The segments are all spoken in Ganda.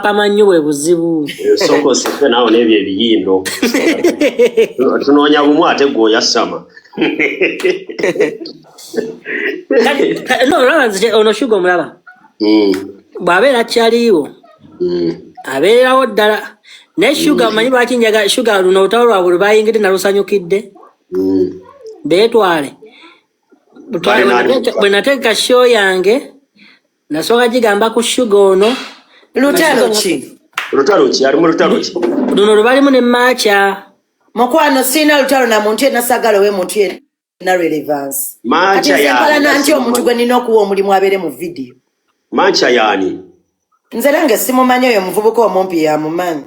kamanyo bwe buzibu. Soko sife nawo nebyo ebiyindo. Tunoonya bumu ate gwoya sama. No, Ravanzi ono Sugar omulaba. Bw'abeera kyaliwo. Abeerawo ddala. Ne Sugar manyi lwaki njaga Sugar luno olutalo lwabwe lwe bayingidde nalusanyukidde. Beetwale. Bwe nateeka show yange nasooka gigamba ku Sugar ono. Lutalo ki? Ali mu lutalo ki? Luno lwe balimu ne Macha. Mukwano sina lutalo na muntu yenna sagala we muntu yenna na relevance. Macha yani. Nanti omuntu gwe nina okuwa omulimu abeere mu video. Macha yani. Nze nange simumanyi oyo muvubuka omumpi yamumanyi.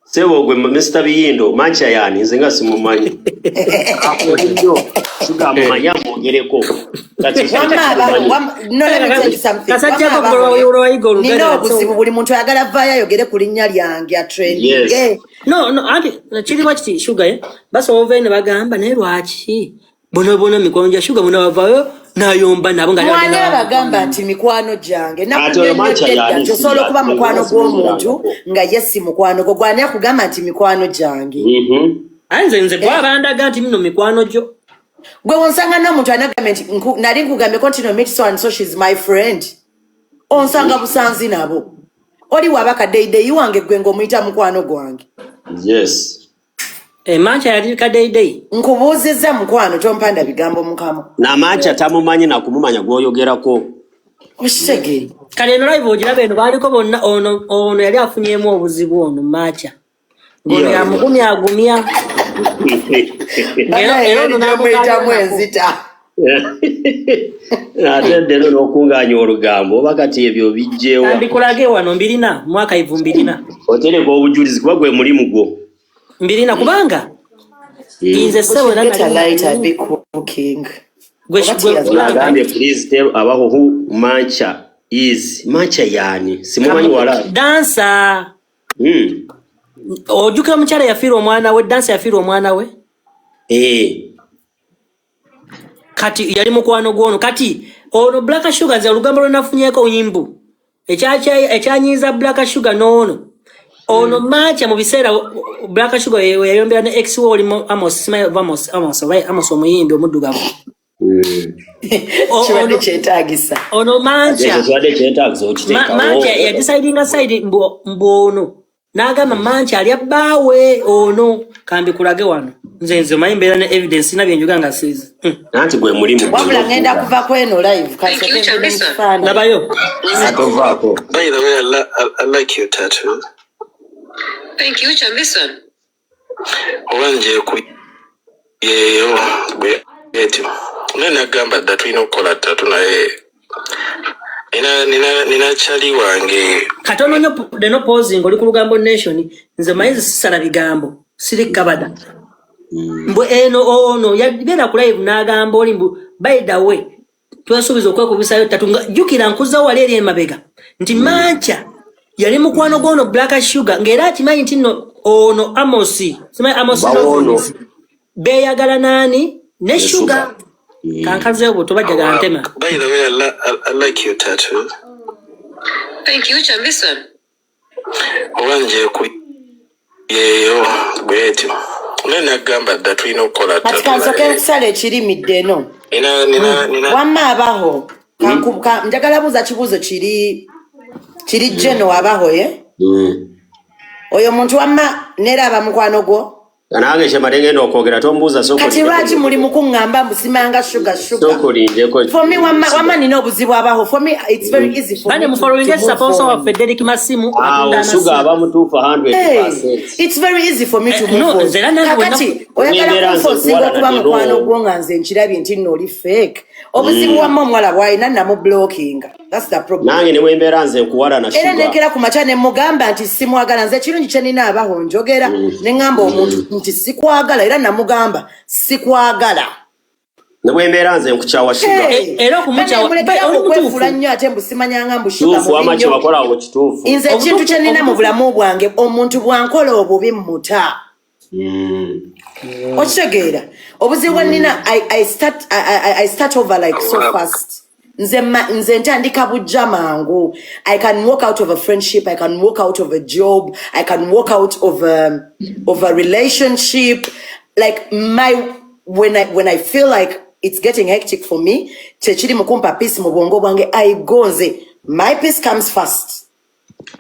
Sebo gwe Mr. Biyindo, Macha yani nze nga simumanyi. Akolinyo Sugar amumanya mwongereko. Nina obuzibu buli muntu ayagala vaayo ayogere ku linnya lyange atrendinge. No, ati kiri bwakiti Sugar basobola ne bagamba naye lwaki bono mikwano gya Sugar muno bavaayo nayomba nabo nga mwani abagamba nti mikwano gyange nakusobola okuba mukwano gw'omuntu nga ye si mukwano gwo gwani akugamba nti mikwano gyange. Nze gwabandaga nti mino mikwano gyo gwe wonsanga n'omuntu anagamba nti nali nkugambye ko nti no meet so and so she's my friend onsanga busanzi nabo oli wabaka deidei wange gwe ng'omuyita mukwano gwange. Yes. Macha yali kadeidei nkubuuzizza mukwano tompanda bigambo mukama na Macha tamumanyi na kumumanya gwoyogerako oshege kale no live ogirabe eno baliko bonna ono yali afunyemu obuzibu ono Macha ngono ya mukumi agumya ero namuyita mwenzita atende n'okunganya olugambo bakati ebyo bijjewa ambikulage wano 2 mwaka 2024 otereka obujulizi kuba gwe mulimu gwo 2 kubanga inze sewe nagambye please tell abaho who Macha is. Macha yani simumanyi wala dansa ojuka mukyala yafiirwa omwana we dansa yafiirwa omwana we kati yali mukwano gwono kati ono Black Sugar ze olugambo lwenafunyeko nyimbu ekyanyiza Black Sugar noono ono Macha mu biseera Black Sugar yayombera ne ex wo oli Amos omuyimbi omuddugavu kiwadde kyetaagisa ono Macha yadecidinga side mbu ono n'agamba Macha alya bbaawe ono kambi kulage wano nze manyi mbeera ne evidence na byenjuga nga sizi nanti gwe mulimu wabula ngenda kuva kweno live labayo atovaako. By the way, I like your tattoo. Thank you, Chambison. Wanje ku yeyo bweti nena gamba datu ino kola tatu naye nina chali wange katono nyo deno posing oli ku lugambo nation nze mayizi sisala bigambo siri kabada mbu eno ono yagenda ku live n'agamba oli mbu by the way twasubiza okwekubisayo tatunga jukira nkuza wali eri emabega nti Macha yali mukwano gwono Black Sugar ngera akimanyi nti no ono Amosi simanyi Amosi beyagala nani ne Sugar kankaze obo tobajjaga ntema. By the way, I like your tattoo. Thank you, Chambison. Wanje ku yeyo bweti nena gamba datu ino kola tatu atikansoke kusala ekirimidde eno nina wamma abaho njagala buuza kibuuzo kiri jeno abaho ye oyo muntu wamma neraba mukwano gwo nange kyemadengenda okwogera tombuuza kati lwaki muli mukuŋŋamba mbusimanga Sugar sokolindeko for me wamma nina obuzibu abaho for me it's very easy for me following sponsor wa Frederick Masimu Sugar aba mutuufu 100%. It's very easy for me to move kati oyagala kunfosinga okuba mukwano gwo nga nze nkirabye nti nno oli fake obuzibu wamma omuwala bwalina namu blocking. That's the problem. Nange ne wembeera nze nkuwala na Sugar era nekera ku maca ne mugamba nti simwagala nze kirungi kye nina abaho njogera ne ngamba omuntu nti sikwagala era namugamba sikwagala ne wembeera nze nkukyawa Sugar era okumucawa okwefula nnyo ate mbusimanyanga mbu Sugar wamaki wakola awo kituufu nze ekintu kye nina mu bulamu bwange omuntu bwankola obubi mmuta okitegeera obuzibu nina I start over like so fast nze ntandika bujja mangu. I can walk out of a friendship, I can walk out of a job, I can walk out of a relationship. Like when I feel like it's getting hectic for me, chechiri mukumpa peace mu bwongo bwange, I go nze. My peace comes first.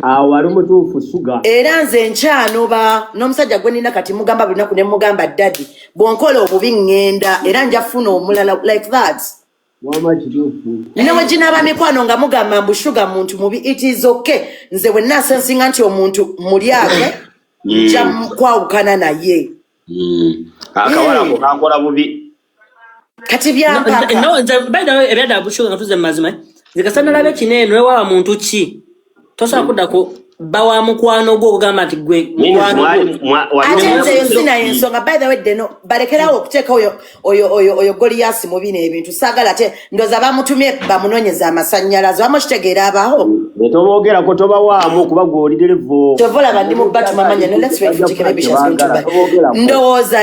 Wali mutuufu Sugar. Era nze nkyanoba n'omusajja gwe nina kati mugamba lunaku ne mugamba daddy bwonkola obubi ngenda era njafuna omulala like that. Wama kituufu. Nawe jinaba mikwano nga mugamba mbu Sugar muntu mubi, it is okay. Nze wenna sensinga nti omuntu mulyake nja kwawukana naye. Akawala ko kakola bubi. Kati byampaka. No, by the way, ebyada bushuga ngatuze mazima. Zikasana labe kinene wa muntu ki. Tosa kudako bawa mukwano gwo kugamba ati gwe mukwano ate yosina ensonga. By the way deno balekerawo okuteeka oyo Goliath mu bino ebintu sagala ate ndoza bamutumye bamunonyeza amasannyalaze bamushitegeera abaho netobogera ko toba waamu kuba gwolidelevo tovola bandi mu batu mamanya no let's wait for Chikere Bishop's going to buy ndowooza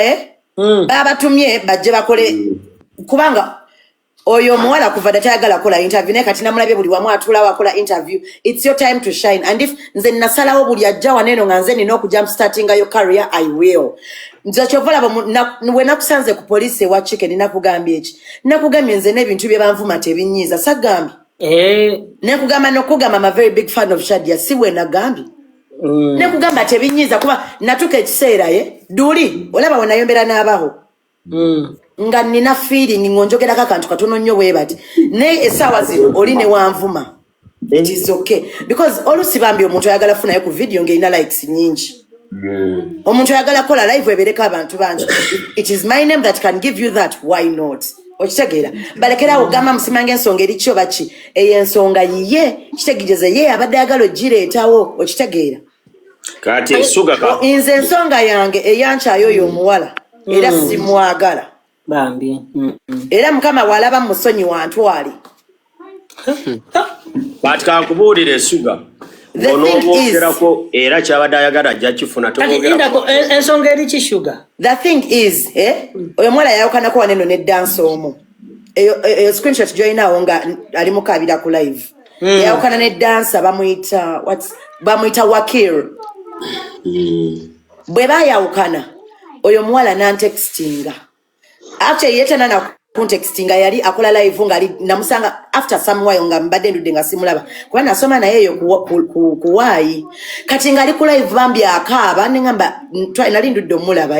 babatumye bajje bakole kubanga oyo muwala kuva datayagala kola interview ne kati namulabye buli wamu atula wakola interview. It's your time to shine, and if nze nasalawo buli ajja waneno nga nze nina okujump starting your career, I will. Nze chovola we nakusanze ku police wa Chicken nakugambye eki nakugambye nze n'ebintu bye banvuma tebinyiza sagambye nekugamba nokugamba I'm a very big fan of Shadia siwe nagambye nekugamba tebinyiza kuba natuka ekiseera duli olaba wenayombera n'abaho nga nina feeling ngonjogera kakantu katono nnyo webati ne esawa zino oli ne wanvuma. It is okay because olusi bambi omuntu ayagala funa yo ku video ngeina likes nyingi. Omuntu ayagala kola live ebereka abantu bangi. It is my name that can give you that, why not? Okitegeera balekera ogamba musimange ensonga eri kyo baki eyensonga yiye kitegijeze ye abadde ayagala ogireetawo okitegeera kati Sugar ka nze ensonga yange eyankyayo oyo omuwala era simwagala bambi era mukama walaba musonyi wantwali but kankubuulire Sugar onoobogerako era kyabadde ayagala ajja kifuna tobogerako ensonga eri ki Sugar. The thing is oyo mwala yayokanako waneno ne dance omu eyo screenshot joinawo nga ali mukabira ku live yayokana ne dancer bamuyita Wakir bwe bayawukana oyo mwala nantextinga actually yetana na contextinga yali akola live nga ali namusanga after some while nga mbadde ndude nga simulaba kuba nasoma naye yo kuwayi kati nga ali ku live bambi akaaba nengamba nali ndude omulaba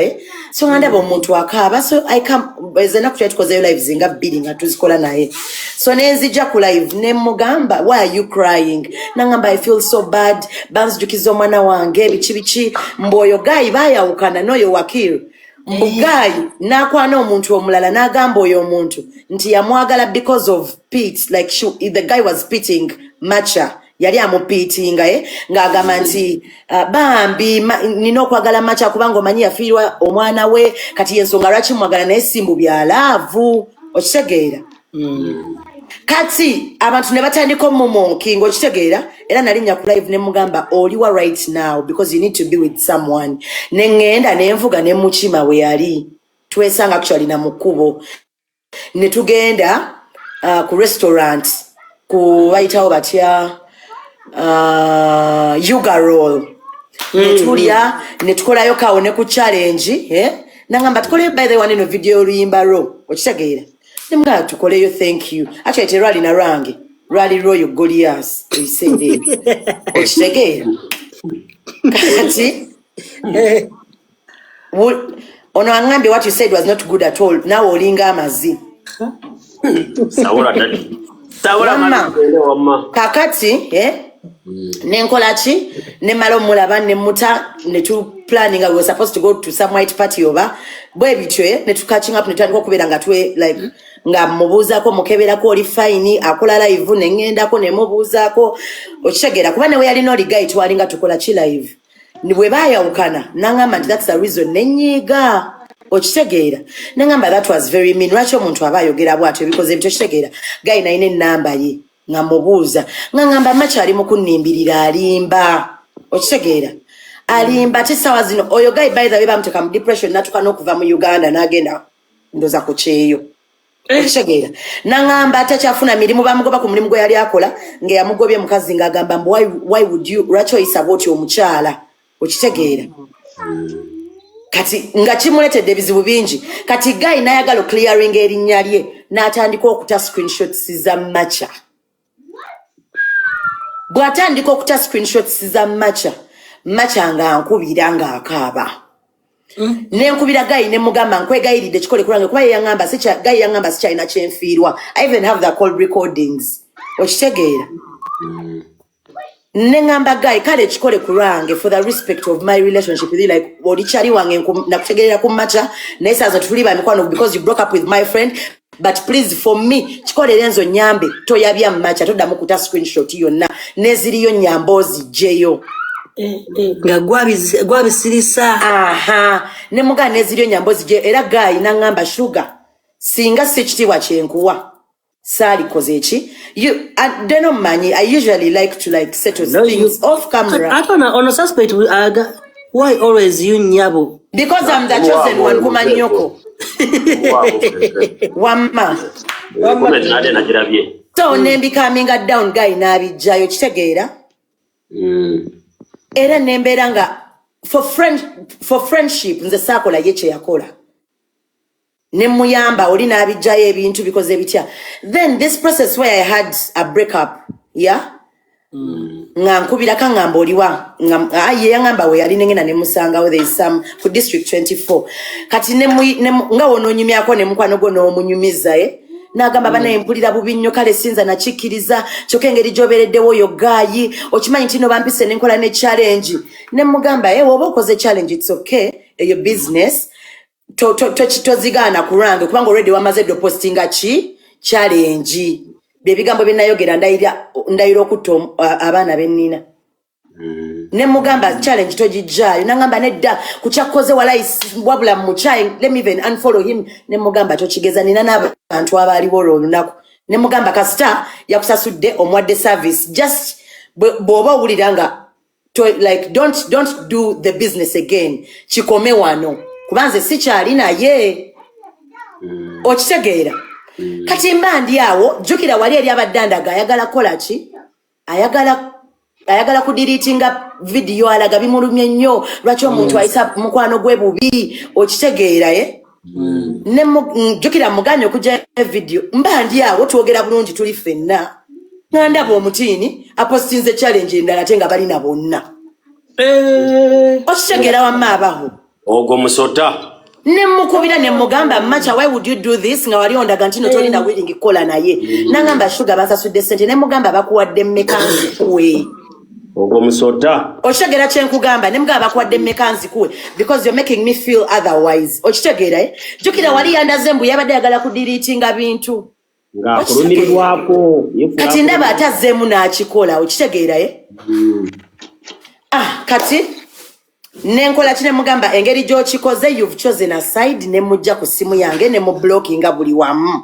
so nga ndaba omuntu akaaba so I come ezena kutya tukozeyo live zinga bbiri nga tuzikola naye so nenzija ku live ne mugamba why are you crying nangamba I feel so bad banzijukiza omwana wange bichi mboyo gayi bayawukana noyo Wakil Mugayi nakwana omuntu omulala nagamba oyo omuntu nti yamwagala because of Pete, like the guy was pitying Macha yali amupitinga ngagamba nti bambi nina okwagala Macha kubanga omanyi yafiirwa omwana we kati yensonga lwaki mwagala naye simbu byalaavu okitegeera kati abantu ne batandika omumonkinga okitegeera era nalinnya ku live ne mugamba oliwa right now because you need to be with someone nengenda nenvuga ne mukima we yali twesanga actually na mukubo ne tugenda ku restaurant ku bayitawo batya Yuga roll netulya netukolayo kawo ne ku challenge nangamba tukole by the one in video luyimba ro okitegeera Nimga tukoleyo thank you. Actually terali na rangi. Rally Royal Goliath. We say it. Okitegeera. Kati ono angambe what you said was not good at all. Now olinga amazi. Sawula dadi. Sawula mama. Kakati nenkola ki ne malo mulaba ne muta ne tu planning we were supposed to go to some white party over bwe bitwe ne tu catching up ne tandiko kubera nga twe like nga mubuza ko mukebera ko oli fine akola live ne ngenda ko ne mubuza ko okitegeera kuba ne we yali no ligai twalinga tukola chi live ni bwe bayawukana nangamba that's the reason nenyiga okitegeera nangamba that was very mean lwaki omuntu abayogera bwatyo because ebyo kitegeera guy naine namba ye ngamubuuza ngamba Macha ali mukunnimbirira alimba okitegeera alimba tesawa zino oyo guy by the way bamuteka mu depression natuka n'okuva mu Uganda n'agenda ndoza ku kyeyo Okitegeera nangamba atakyafuna mirimu bamugoba ku mulimu gwe yali akola ngeyamugobye mukazi ng'agamba mbu why would you lwachoyisa bwoti omukyala okitegeera kati nga kimuletedde ebizibu bingi kati Guy n'ayagala clearing erinnya lye n'atandika okuta screenshots za Macha bw'atandika okuta screenshots za Macha nga nkubira ng'akaaba nenkubira Guy ne mugamba nkwegayiridde kikole kulange kuba yangamba Guy yangamba sikyalina kyenfiirwa. I even have the call recordings okitegeera nengamba Guy kale kikole kulange for the respect of my relationship with you like olikyali wange nakutegeerera ku Macha naye saaza tuli ba mikwano because you broke up with my friend but please for me kikole lenzo nyambe toyabya Macha toddamu kuta screenshot yonna neziriyo nyambozi jeyo nga gwabisirisa ne muga neziriyo nyambozi je era Guy nangamba Sugar singa sikitiibwa kyenkuwa sali kozechi you I don't manyi I usually like to like settle things off camera. I don't know on suspect why always you nyabo because I'm the chosen one kumanyoko wamma so nembi coming down Guy nabijjayo kitegeera era nembera nga for friendship nze sakola yeche yakola nemuyamba oli nabijjayo ebintu because ebitya then this process where I had a breakup nga nkubira kangamba oliwa aye yangamba we yali nengena nemusanga there is some ku district 24 kati nga wononyumyako nemukwano go n'omunyumiza nagamba bana empulira bubi nnyo kale sinza nakikiriza kyokka engeri gyobereddewo oyo Guy okimanyi nti no bampise nenkola ne challenge ne mugamba woba okoze challenge it's okay eyo business tozigaana kurange kubanga already wamaze do postinga challenge byebigambo byenayogera ndayira okutta abaana bennina ne mugamba challenge tojijjayo nangamba nedda kuchakoze walai wabula muchai let me even unfollow him ne mugamba tokigeza nina n'abantu abaliwo olunaku ne mugamba kasita yakusasudde omwadde service just bwoba owuliranga like don't do the business again kikome wano kubanze sikyali naye okitegeera kati mba ndi awo jjukira wali eri abaddandaga ayagala kola ki ayagala kudiritinga video alaga bimulumye nnyo lwaki omuntu ayisa mukwano gwe bubi okitegeera ne jjukira muganya okujja video mba ndi awo twogera bulungi tuli ffenna nga ndaba omutiini apostinze challenge endala ate nga balina bonna okitegeera wamma abaho ogwo musota ne mukubira ne mugamba Macha why would you do this nga wali ondaga ntino tolina willing kola naye nangamba Sugar basasudde sente ne mugamba bakuwadde mmekanzi kuwe ogwo musota okitegeera kyenkugamba ne mugamba bakuwadde mmekanzi kuwe because you're making me feel otherwise okitegeera jjukira wali yandaze mbu yabadde yagala kudiritinga bintu nga kulumirirwako kati ndaba atazzeemu n'akikola okitegeera kati nenkola kine mugamba engeri gy'okikoze you've chosen a side ne mujja ku simu yange ne mu blockinga buli wamu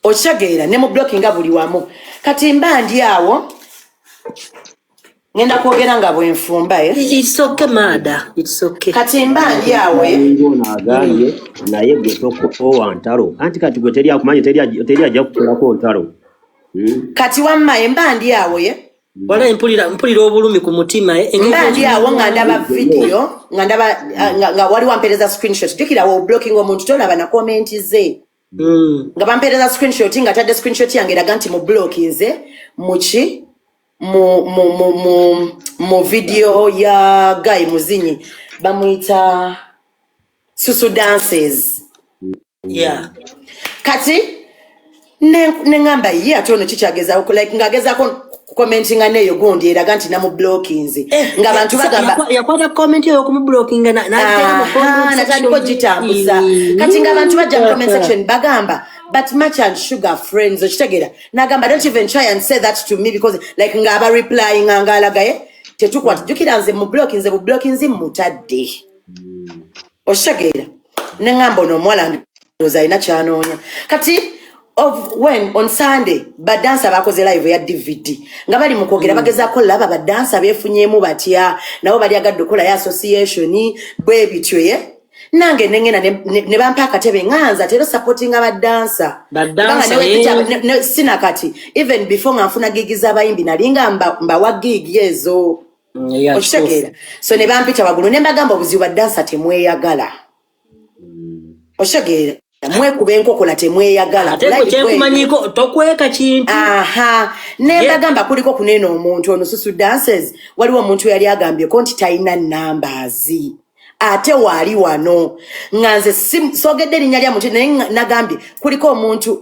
okitegeera ne mu blockinga buli wamu kati mba ndi awo ngenda kwogera nga bwenfumba it's okay mada it's okay kati mba ndi awo agambye naye gwe tokowa ntalo anti kati gwe teri akumanyi teri ajja kukolako ntalo kati wamma mba ndi awo wala mpulira obulumi ku mutima ndi awo nga ndaba video nga ndaba nga wali wampereza screenshot jukira wo blocking omuntu tolaba na comment ze nga bampereza screenshot nga tadde screenshot yange eraga nti mu blockinze muki mu video ya Guy Muzinyi bamuyita Susu Dances kati nengamba ye atono kikyagezako like ngagezako commentinga neyo gundi eraga nti namu blockinze nga abantu bagamba yakwata comment yo ku blockinga natandiko gitambuza kati nga abantu bajja mu comment section bagamba but Macha and Sugar friends okitegeera nagamba don't even try and say that to me because like ngaba replying ngalaga tetukwata jukira nze mu blockinze mutadde okitegeera nengamba no mwala ndoza ina kyanoonya kati of when on Sunday badansa bakoze live ya DVD nga bali mukogera bagezako laba badansa befunyemu batya nabo bali agadde kola ya association bwe bityo nange nengena ne bampa akatebe nganza tero supporting abadansa sina kati even before nganfuna gigiza abayimbi nalinga mba wa gigi ezo okitegera so ne bampita wagulu ne mbagamba obuzibu badansa temweyagala okitegera mwekuba enkokola temweyagala kumanyiko tokweka kintu ne mbagamba kuliko kunena omuntu ono Susu Dances waliwo omuntu yali agambye ko nti talina numbers ate wali wano nganze sogedde linnya lya muntu nagambye kuliko omuntu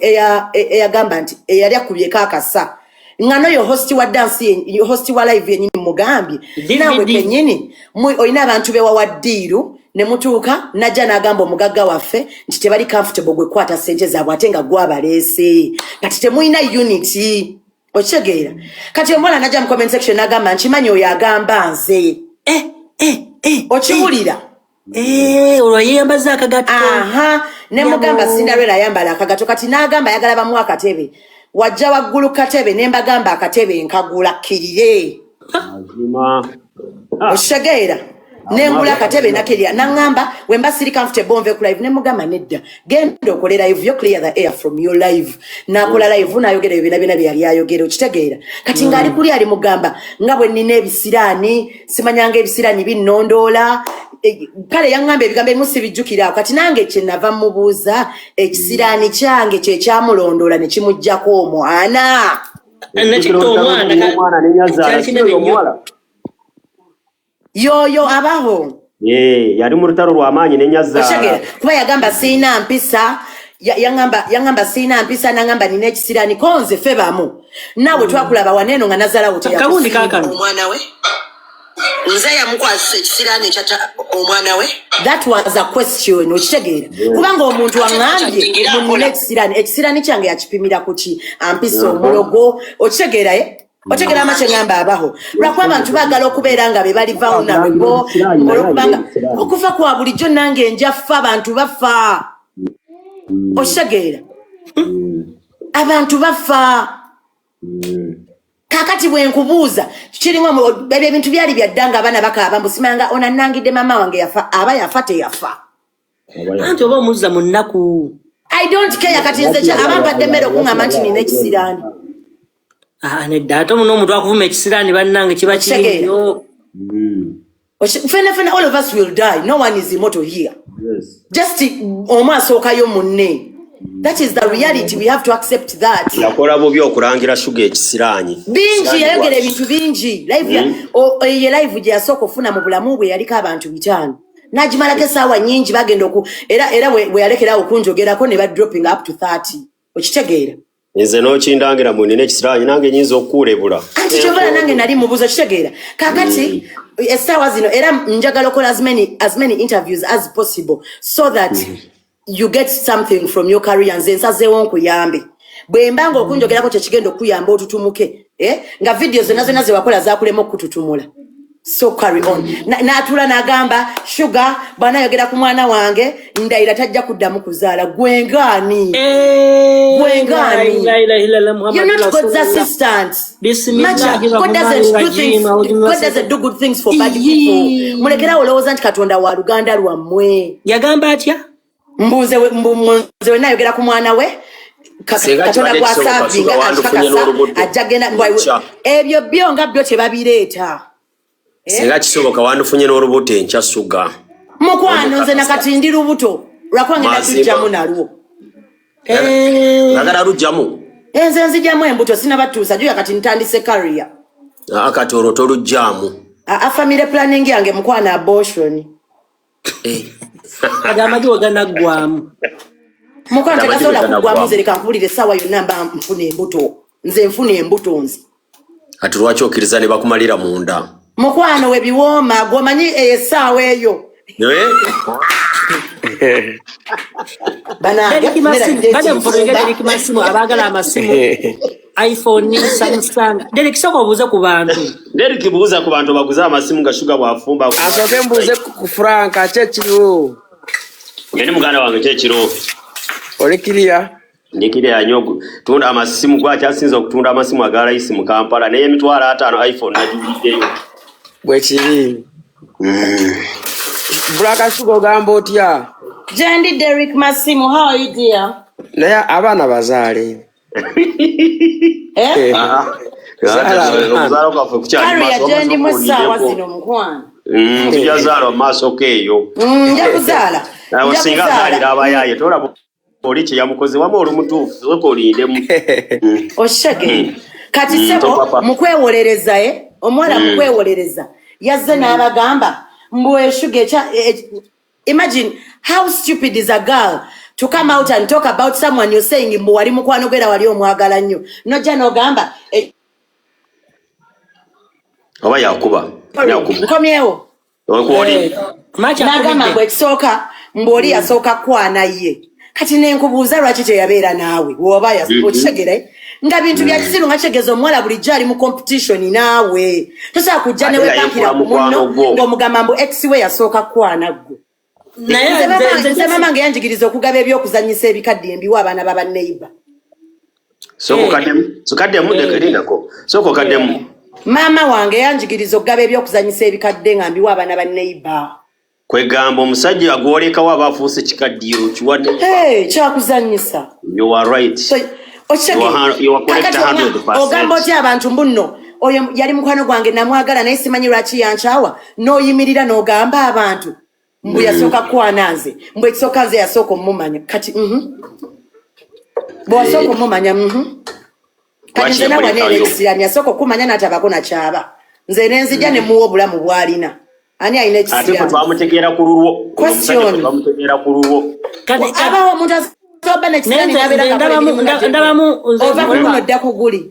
eyagamba nti eyali akubyeka akasa ngano yo host wa dance yo host wa live yenyini mugambye nawe kenyini oyina abantu bewa wadiru ne mutuuka najja nagamba omugagga waffe nti tebali comfortable gwe kwata sente zaabwe ate nga gwabalese kati temuyina unity okitegera kati omwana najja mu comment section nagamba nkimanyi oyo agamba nze okiwulira olwo yeyambaza akagato ne mugamba Cinderella ayambala akagato kati nagamba ayagala bamu akatebe wajja waggulu katebe ne mbagamba akatebe nkagula kirire okitegera nengula akatebe nakirya nangamba wemba siri comfortable nve ku live ne mugamba nedda genda okole live yo clear the air from your live nakola live nayogera ebyo bina byali ayogera okitegeera kati ngali kuli ali mugamba nga bwe nina ebisirani simanyanga ebisirani binnondola kale yangamba ebigambo ebimu sibijjukira kati nange kye nava mubuuza ekisirani kyange kye kyamulondola ne kimujjako omwana yoyo abaho yali mu lutalo lw'amaanyi ne Nyazaala kuba yagamba sina mpisa yangamba sina mpisa nangamba nina ekisirani konze fe bamu nawe twakulaba waneno nga Nazaala wote kagundi kakano omwana we nze yamukwasa ekisirani kyata omwana we that was a question okitegeera kubanga omuntu wangambye munina ekisirani kyange yakipimira kuki ampisa omulogo okitegeera otegera amache ngamba abaho lwakwa abantu bagala okubeera nga be bali vulnerable olokubanga okufa kwa bulijjo nange njafa abantu bafa otegera abantu bafa kakati bwe nkubuuza kiringo ebintu byali byaddanga abana bakaaba mbusimanga ona nangide mama wange yafa aba yafa teyafa anti oba omuza mu nnaku I don't care kati nze abampadde mmere okungamba nti nina ekisirani nedda ate muno omuntu akuvuma ekisirani bannange kiba kiriyo all of us will die. No one is immortal here. Yes. Just omwasookayo munne. That is the reality. We have to accept that. Yakola bubi okurangira shuga ekisirani. Bingi yayogera ebintu bingi. Live live gye yasooka ofuna mu bulamu bwe yaliko abantu 5. Nagimalako essaawa nnyingi bagenda era we yalekera okunjogerako ne dropping up to 30. Okitegeera? Nze n'okindangira munene ekisirani nange nyinza okuulebula. Anti kyovala nange nali mubuuza okitegeera. Kakati essaawa zino era njagala okola as many interviews as possible so that you get something from your career. Nze nsazeewo nkuyambe. Bwe mbanga okunjogerako kye kigenda okuyamba otutumuke. Nga videos zonna ze wakola zaakulema okututumula. So carry on. Natula nagamba sugar bana yogera ku mwana wange ndayira tajja kuddamu kuzaala gwengani. Gwengani. You're not God's assistant. God doesn't do good things for bad people. Mulekera olowooza nti Katonda wa Luganda lwammwe. Yagamba atya? Mbuze wena yogera ku mwana we. Katonda kwa savinga ajagenda ebyo byonga byo tebabireeta. Singa kisoboka wandufunye n'olubuto enkya suga. Mukwano nze nakati ndi lubuto lwakwange natujjamu nalwo. Nagala lujjamu. Nze nzijjamu embuto sinabatuusa jjo yakati ntandise career. Akati olwo tolujjamu. Family planning yange mukwana abortion. Agamba jjo ganaggwamu. Mukwano tekasobola kuggwamu nze leka nkuwulire essaawa yonna mba nfuna embuto. Nze nfuna embuto nze. Kati lwaki okkiriza ne bakumalira munda? Mukwano we biwooma gwomanyi essaawa eyo. Derek Masimu abagala amasimu iPhone, Samsung. Derek soko buuza ku bantu. Derek buuza ku bantu baguza amasimu ga shuga bwafumba. Asoke mbuuze ku Frank kyekiriwo. Yeni muganda wange kyekiro. Oli kiriya? Ndikire nyogo tunda amasimu kwa kyasinza okutunda amasimu agala isi mu Kampala naye emitwala 5 iPhone najuliddeyo. Bwe kiri. Black Sugar gambo otya. Jendi Derek Massimo, how are you dear? Naye abaana bazaale. Omuzaalo gwaffe kukyali maaso. Jendi musaawa zino mukwana. Tujazaala maaso keeyo. Nja kuzaala. Singa azaalira abayaaye tolaba oli kye yamukoze wamu olumutuufu soka olindemu. Oshege. Kati sebo mukwewolereza omuwala mukwewolereza yazze n'abagamba mbu Sugar imagine how stupid is a girl to come out and talk about someone you're saying mbu wali mukwano gwera wali omwagala nnyo nojja n'ogamba oba yakuba nkomyewo n'agamba mbu ekisooka mbu oli yasooka kwana ye kati nenkubuuza lwaki teyabeera naawe woba okitegeera nga bintu bya kisiru nga kitegeeza omuwala bulijjo ali mu competition naawe tosobola kujja newepankira ku munno ng'omugamba mbu ex we yasooka kwana ggwe nze mama nge yanjigiriza okugaba ebyokuzannyisa ebikadde embiwa abaana babaneiba maama wange yanjigiriza okugaba ebyokuzannyisa ebikadde nga mbiwa abaana baneiba kwegamba omusajja agwolekawo aba afuuse kikaddiiro kiwadde kyakuzannyisa you are right ogamba otya abantu mbuno oyo yali mukwano gwange namwagala naye simanyi lwaki yankyawa n'oyimirira n'ogamba abantu mbu yasooka kwana nze mbu ekisooka nze yasooka omumanya kati bw'asooka omumanya kati nze nawe neerekisirani yasooka okumanya n'atabako nakyaba nze nenzija ne muwa obulamu bw'alina ani alina ekisirani ate twamutegeera ku lulwo abawo omuntu asoba nekisirani ndabamu ova kuno dda kuguli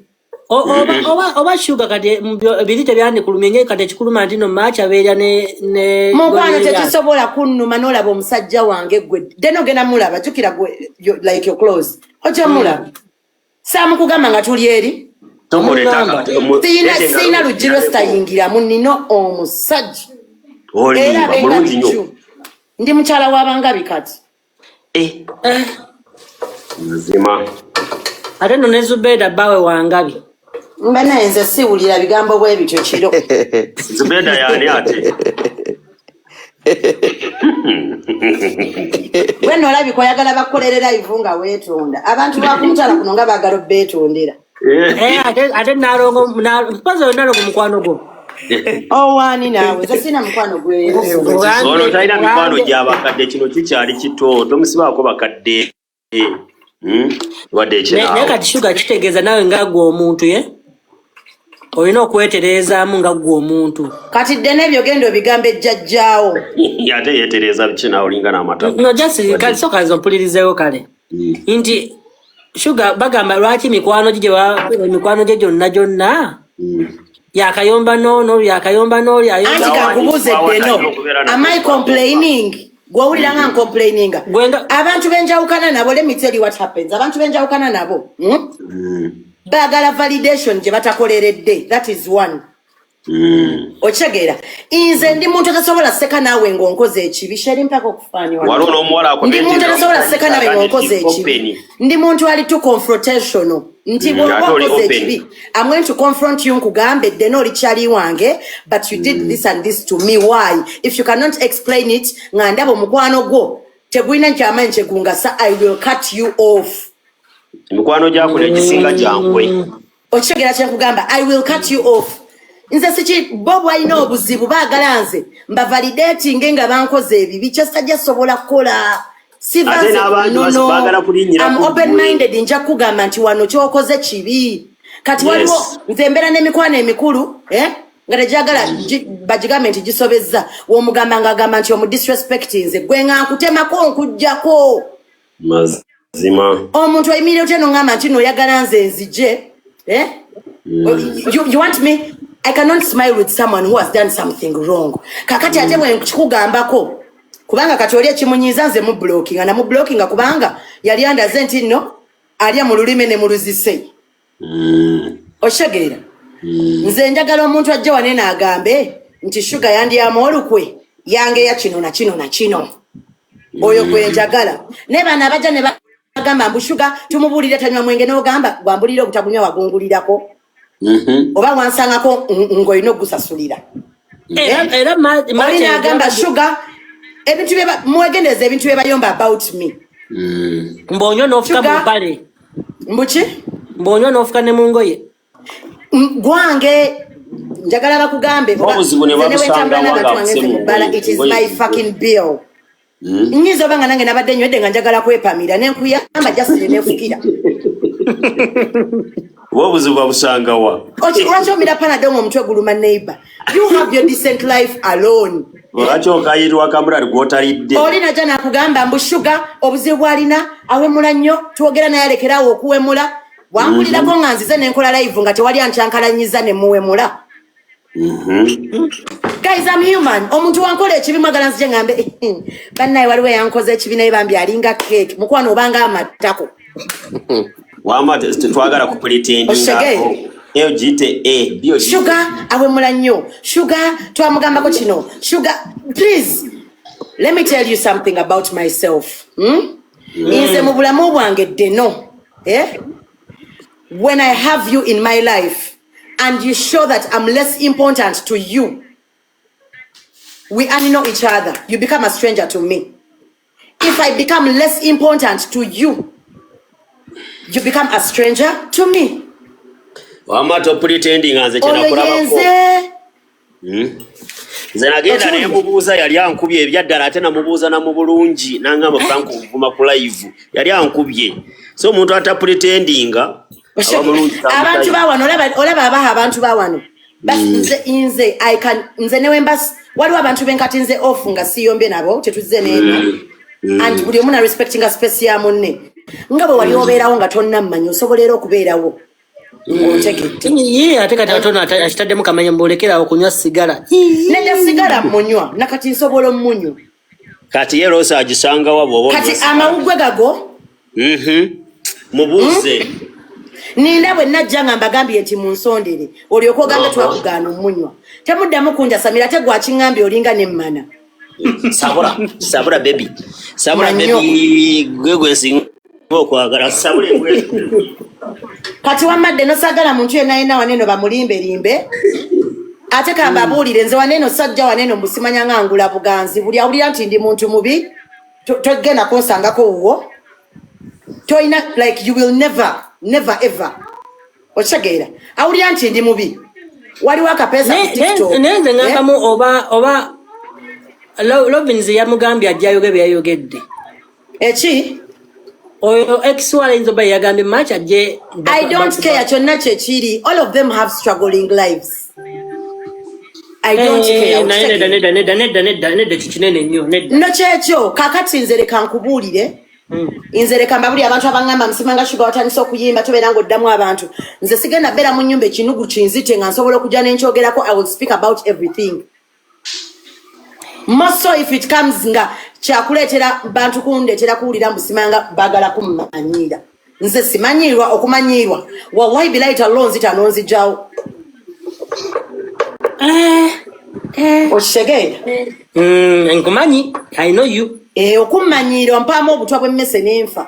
oba Sugar kati biri tebyandikulumye kati ekikuluma nti no maacha abeera ne mukwano tekisobola kunnuma n'olaba omusajja wange gwe deno genda mulaba jukira gwe like your clothes oja mulaba saamukugamba nga tuli eri siyina lugiro sitayingiramu nino omusajja era benga ndi mukyala w'abangabi kati mazima ate no ne Zubeda bbawe wangabi mba naye nze siwulira bigambo bwe bityo kiro Zubeda yani ate bwe nolabika oyagala bakukolerera live nga weetonda abantu bakumutala kuno nga baagala obbeetondera ate nalongo mpaza nalongo mukwano gwo owaani naawe nze sina mukwano ono talina mikwano gy'abakadde kino kikyali kito tomusibaako bakadde wadde naye kati Sugar kitegeeza nawe nga gwe omuntu olina okwetereezaamu nga gwe omuntu kati dde n'ebyo genda obigambo ejjajjaawo ate yeetereeza biki naawe olinga n'amatabu no just soka nze mpulirizeewo kale nti Sugar bagamba lwaki mikwano gye gyonna yakayomba n'ono yakayomba n'oli anti kankubuuze ddeno am I complaining gwawulira nga nkomplaininga abantu benjawukana nabo let me tell you what happens abantu benjawukana nabo baagala validation gye batakoleredde that is one okitegera nze ndi muntu atasobola seka naawe ng'onkoze ekibi sheri mpaka okufaanibwa ndi muntu atasobola seka naawe ng'onkoze ekibi ndi muntu ali too confrontational nti bw'oba okoze ekibi I'm going to confront you nkugambe dde n'oli kyali wange but you did this and this to me why if you cannot explain it nga ndaba omukwano gwo tegulina nkyamaanyi kyegungasa I will cut you off mikwano gyakula ekisinga gyankwe okitegera kyenkugamba I will cut you off nze siki bo bwalina obuzibu baagala nze mba validating nga bankoze ebibi kyesajja sobola kukola I'm open minded nja kugamba nti wano kyokoze kibi kati waliwo nze mbeera n'emikwano emikulu nga tegyagala bagigambe nti gisobezza w'omugamba ng'agamba nti omudisrespecti nze gwe nga nkutemako nkujjako mazima omuntu ayimirira otya n'ongamba nti n'oyagala nze nzije you want me I cannot smile with someone who has done something wrong kakati ate bwe nkikugambako kubanga kati oli ekimunyiiza nze mu blocking na mu blocking kubanga yali andaze nti nno alya mu lulime ne mu luzise oshegeera nze njagala omuntu ajja wane n'agambe nti Sugar yandyamu olukwe yange ya kino na kino na kino oyo gwe njagala ne bano abajja ne bagamba mbu Sugar tumubuulire tanywa mwenge n'ogamba gwambulire obutagunywa wagungulirako oba wansangako ng'olina okugusasulira oli n'agamba Sugar ebintu beba mwegendeze ebintu beba yomba about me. Mbonyo nofuka mpale. Mbuchi? Mbonyo nofuka ne mungoye. Gwange njagala bakugambe it is my fucking bill. Nyizo banga nange nabadde nywedde nga njagala kwepamira nenkuyamba just nefukira. Wobuzibu busanga wa. Ochi mira panadol mu mutwe guluma neighbor. You have your decent life alone. Ocho kayirwa kamera gwotalidde. Olina jana kugamba mbu sugar obuzibu alina awemula nnyo twogera naye alekerawo okuwemula. Wangulira ko nganzize nenkola live nga tewali anchankalanyiza ne muwemula. Guys, I'm human. Omuntu wankola ekibi mwagala nzije ngambe bannaye waliwo yankoze ekibi naye bambi alinga cake mukwano obanga amatako. Wamate twagala ku pretendinga. LGTA Sugar awemula nnyo. Sugar twamugambako kino. Sugar, please let me tell you something about myself. Inze mu bulamu bwange deno. When I have you in my life and you show that I'm less important to you, we only know each other. You become a stranger to me. If I become less important to you, you become a stranger to me. Wamato pretending anze chena kurabako. Nze nagenda ne mubuuza yali ankubye ebyaddala ate namubuuza na mu bulungi nangamba Frank kuvuma ku live yali ankubye. So omuntu ata pretendinga abantu bawano olaba abaha abantu bawano basi nze I can nze newe mbasi waliwo abantu benkati nze off nga siyombe nabo tetuzize neno and buli omu na respecting a space ya munne ngabo wali obeerawo nga tonna mmanyi osobolera okubeerawo ate kati atona akitaddemu kamanya mbolekerawo kunywa sigala nedda sigala munywa nakati nsobola omunywa kati ye Rosa agisanga wabo kati amawugwe gago mubuuze ninda bwe najja nga mbagambye nti munsondere olyoka ogamba twakugaana omunywa temuddamu kunja Samira ate gwakingambye olinga nemmana sabura baby gwegwe singa okwagala sabule gwe kati wamadde nosagala muntu yenna yenna waneno bamulimbe ate kambabuulire nze waneno sajja waneno mbusimanya ngangula buganzi buli awulira nti ndi muntu mubi togenda kunsangako wuwo toina like you will never ever ochageera awulira nti ndi mubi waliwo akapesa ku TikTok nenze ngambamu oba Robins yamugambye ajjayoge byayogedde eki oyo ex-wala inzoba yagambye match ajje I don't care kyonna kyekiri all of them have struggling lives I don't care nedda kikinene nnyo no kyekyo kakati nze leka nkubuulire nze leka mbabuli abantu abangamba Msimanga Sugar watandise okuyimba tobeera ng'oddamu abantu nze sigenda beera mu nnyumba ekinugu kinzite nga nsobola okujja nenkyogerako I will speak about everything more so if it comes nga kyakuleetera bantu kundeetera kuwulira Msimanga baagala kummanyiira nze simanyiirwa okumanyiirwa wallahi bilahi tallo nzitano nzijjawo okitegeera nkumanyi I know you okummanyiirwa mpaamu obutwa bw'emmese n'enfa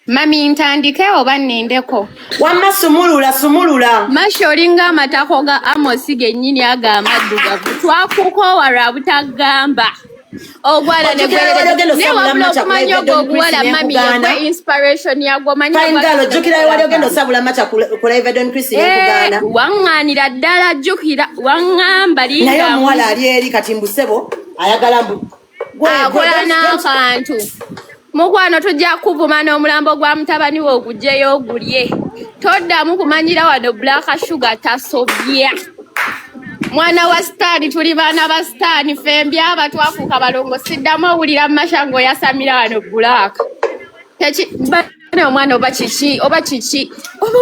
Mami ntandike oba nnendeko wamma sumulula Mashi olinga amatako ga Amos gennyini ag'amaddugavu twakukowa lwa butagamba ogwala newabula okumanya ogwala mami yagwe inspiration yagwo jukira wali ogenda osabula macha ku live Don Chris nekugaana waŋŋaanira ddala jjukira waŋŋamba linga naye omuwala ali eri kati mbusebo ayagala mbu akola n'akantu mukwano tujja kuvuma n'omulambo gwa mutabani we ogugyeyo ogulye toddamu kumanyira wano Black Sugar tasobya mwana wa Stan tuli baana ba Stan fembi aba twafuuka balongo siddamu owulira Mashango yasamira wano Black bana omwana oba kiki oba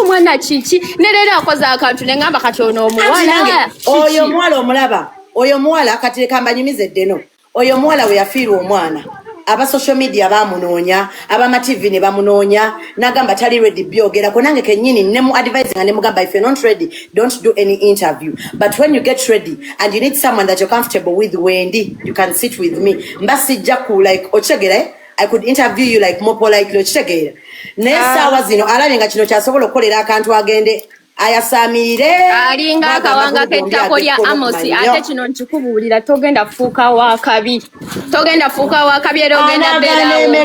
omwana kiki ne leero akoze akantu ne ngamba kati ono omuwala oyo muwala omulaba oyo muwala kati leka mbanyumize ddeno oyo muwala we yafiirwa omwana aba social media bamunoonya aba TV ne bamunoonya nagamba tali ready byogerako nange kennyini nemu advising and nemugamba if you're not ready don't do any interview but when you get ready and you need someone that you're comfortable with Wendy you can sit with me mbasijja ku like ochegere I could interview you like more politely ochegere nessa wazino alabye nga kino kyasobola okukolera akantu agende ayasamirire alinga akawanga k'ettako lya Amosi ate kino nkikubuulira togenda fuuka wa kabi era ogenda beerawo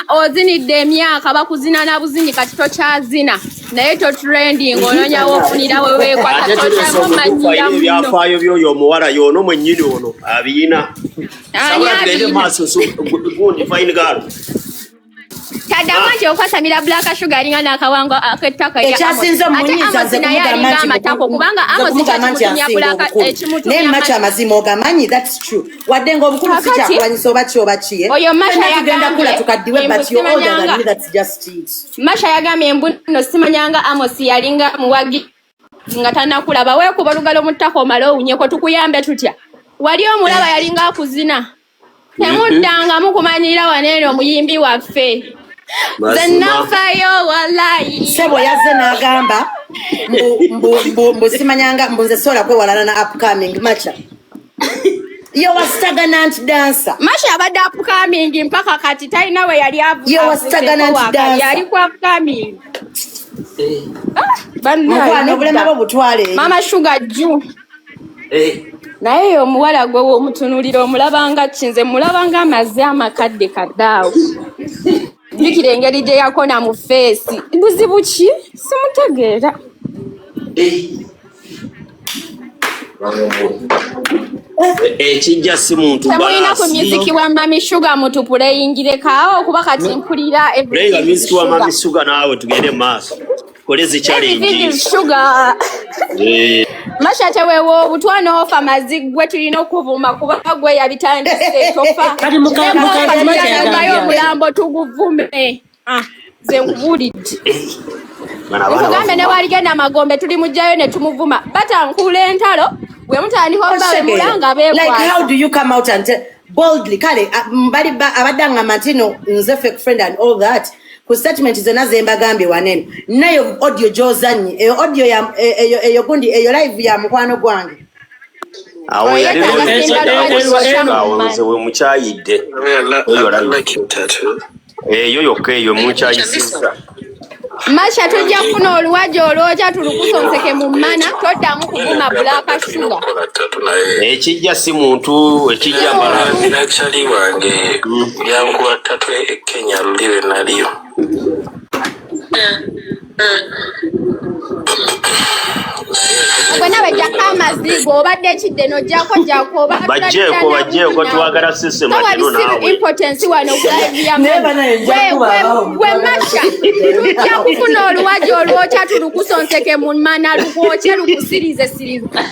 ozinidde emyaka bakuzina na buzinyi kati tokyazina naye totrending ononyawo ofunira we weekwata tokyamumanyira muno ebyafaayo by'oyo omuwala y'ono mwennyini ono abiina sabula tugende maaso gundi fine girl taddamu nti okwasamira Black Sugar alinga n'akawango ak'ettaka lya ekyasinze omunyiiza nze alinga amatako kubanga Amosi kyakimutunya naye Macha amazima ogamanyi that's true wadde ng'obukulu si kyakulanyisa oba ki oba ki oyo Masha tugenda kula tukaddiwe but you older than me that's just it Masha yagambye embuno simanyanga Amosi yalinga muwagi nga tanakulaba weekuba olugalo mu ttaka omale owunyeko tukuyambe tutya wali omulaba yalinga akuzina temuddanga mukumanyira waneeno omuyimbi waffe zenafayo walayi sebo yazze n'agamba mbu simanyanga mbu nze sobola kwewalana na upcoming Macha yo was stagnant dancer Masha abadde upcoming mpaka kati talina we yali yo was stagnant dancer yali ku upcoming mwana obulema bwo butwale Mama Sugar Ju naye omuwala gwe womutunulira omulabanga kinze mulabanga amaze amakadde kaddaawo jjukira engeri gye yakona mu feesi buzibu ki simutegeera ekijja si muntu temulina ku musiki wa Mami Sugar mutupuleyingire kaawo okuba kati mpulira Playing musiki wa Mami Sugar naawe tugende maaso kole zi challenge Sugar Masha teweewo obutwana ofa mazigwe tulina okuvuma kuba gwe yabitandise tofa kati mukayo omulambo tuguvume ze nkubulidde nkugambe ne waligenda Magombe tuli mujjayo ne tumuvuma batankula entalo bwe mutandika obawe mulanga beekwasa like how do you come out and tell boldly kale mbali abadanga matino nze fake friend and all that ku statement zona zembagambye wanene nayo audio jozanyi eyo audio ya eyo gundi eyo live ya mukwano gwange awo yali we mukyayidde eyo yokka eyo mukyayisisa Masha tujja kufuna oluwaji olwokya tulukusonseke mu mmana toddamu kuvuma Black Sugar ekijja si muntu ekijja mbala actually wange byankuwa ttatu e Kenya luliwe naliyo bwena bajjako amazigo obadde ekidde nojjako jako bajjeeko twagala sisema kino naawe importance wano gwe Masha tujja kufuna oluwaji olwokya tulukusonseke mu mmana lukwokye lukusirize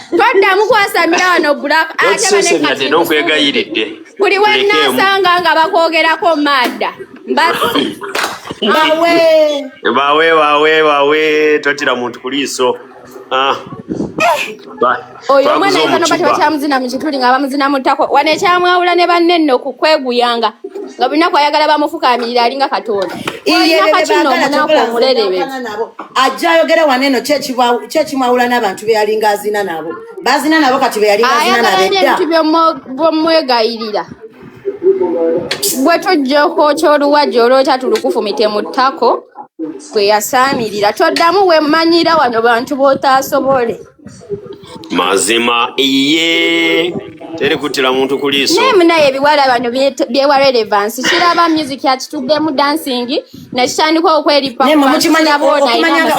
toddamu kwasamira wano Black ate n'okwegayiridde buli wennaasanga nga bakwogerako madda mbasi bawe totira muntu kuliiso oyo omwana yekano bati bakyamuzina mu kituli nga bamuzina mu ttako wano ekyamwawula ne banne nno okukweguyanga nga bulinaku ayagala bamufukamirira alinga Katonda olina omunaku omulelebe ajja ayogera waneno kyekimwawula n'abantu beyalinga azina nabo bazina nabo kati beyalinga azina nabo ayagala ebintu byomwegayirira bwe tujja okwokya oluwaji olwokya tulukufumite mu ttako kwe yasaamirira toddamu wemmanyira wano bantu b'otaasobole mazima iye tere kutira muntu kuliiso naye munaye ebiwala bano byewa relevance kiraba music yakituddemu dancing nekitandika okweripa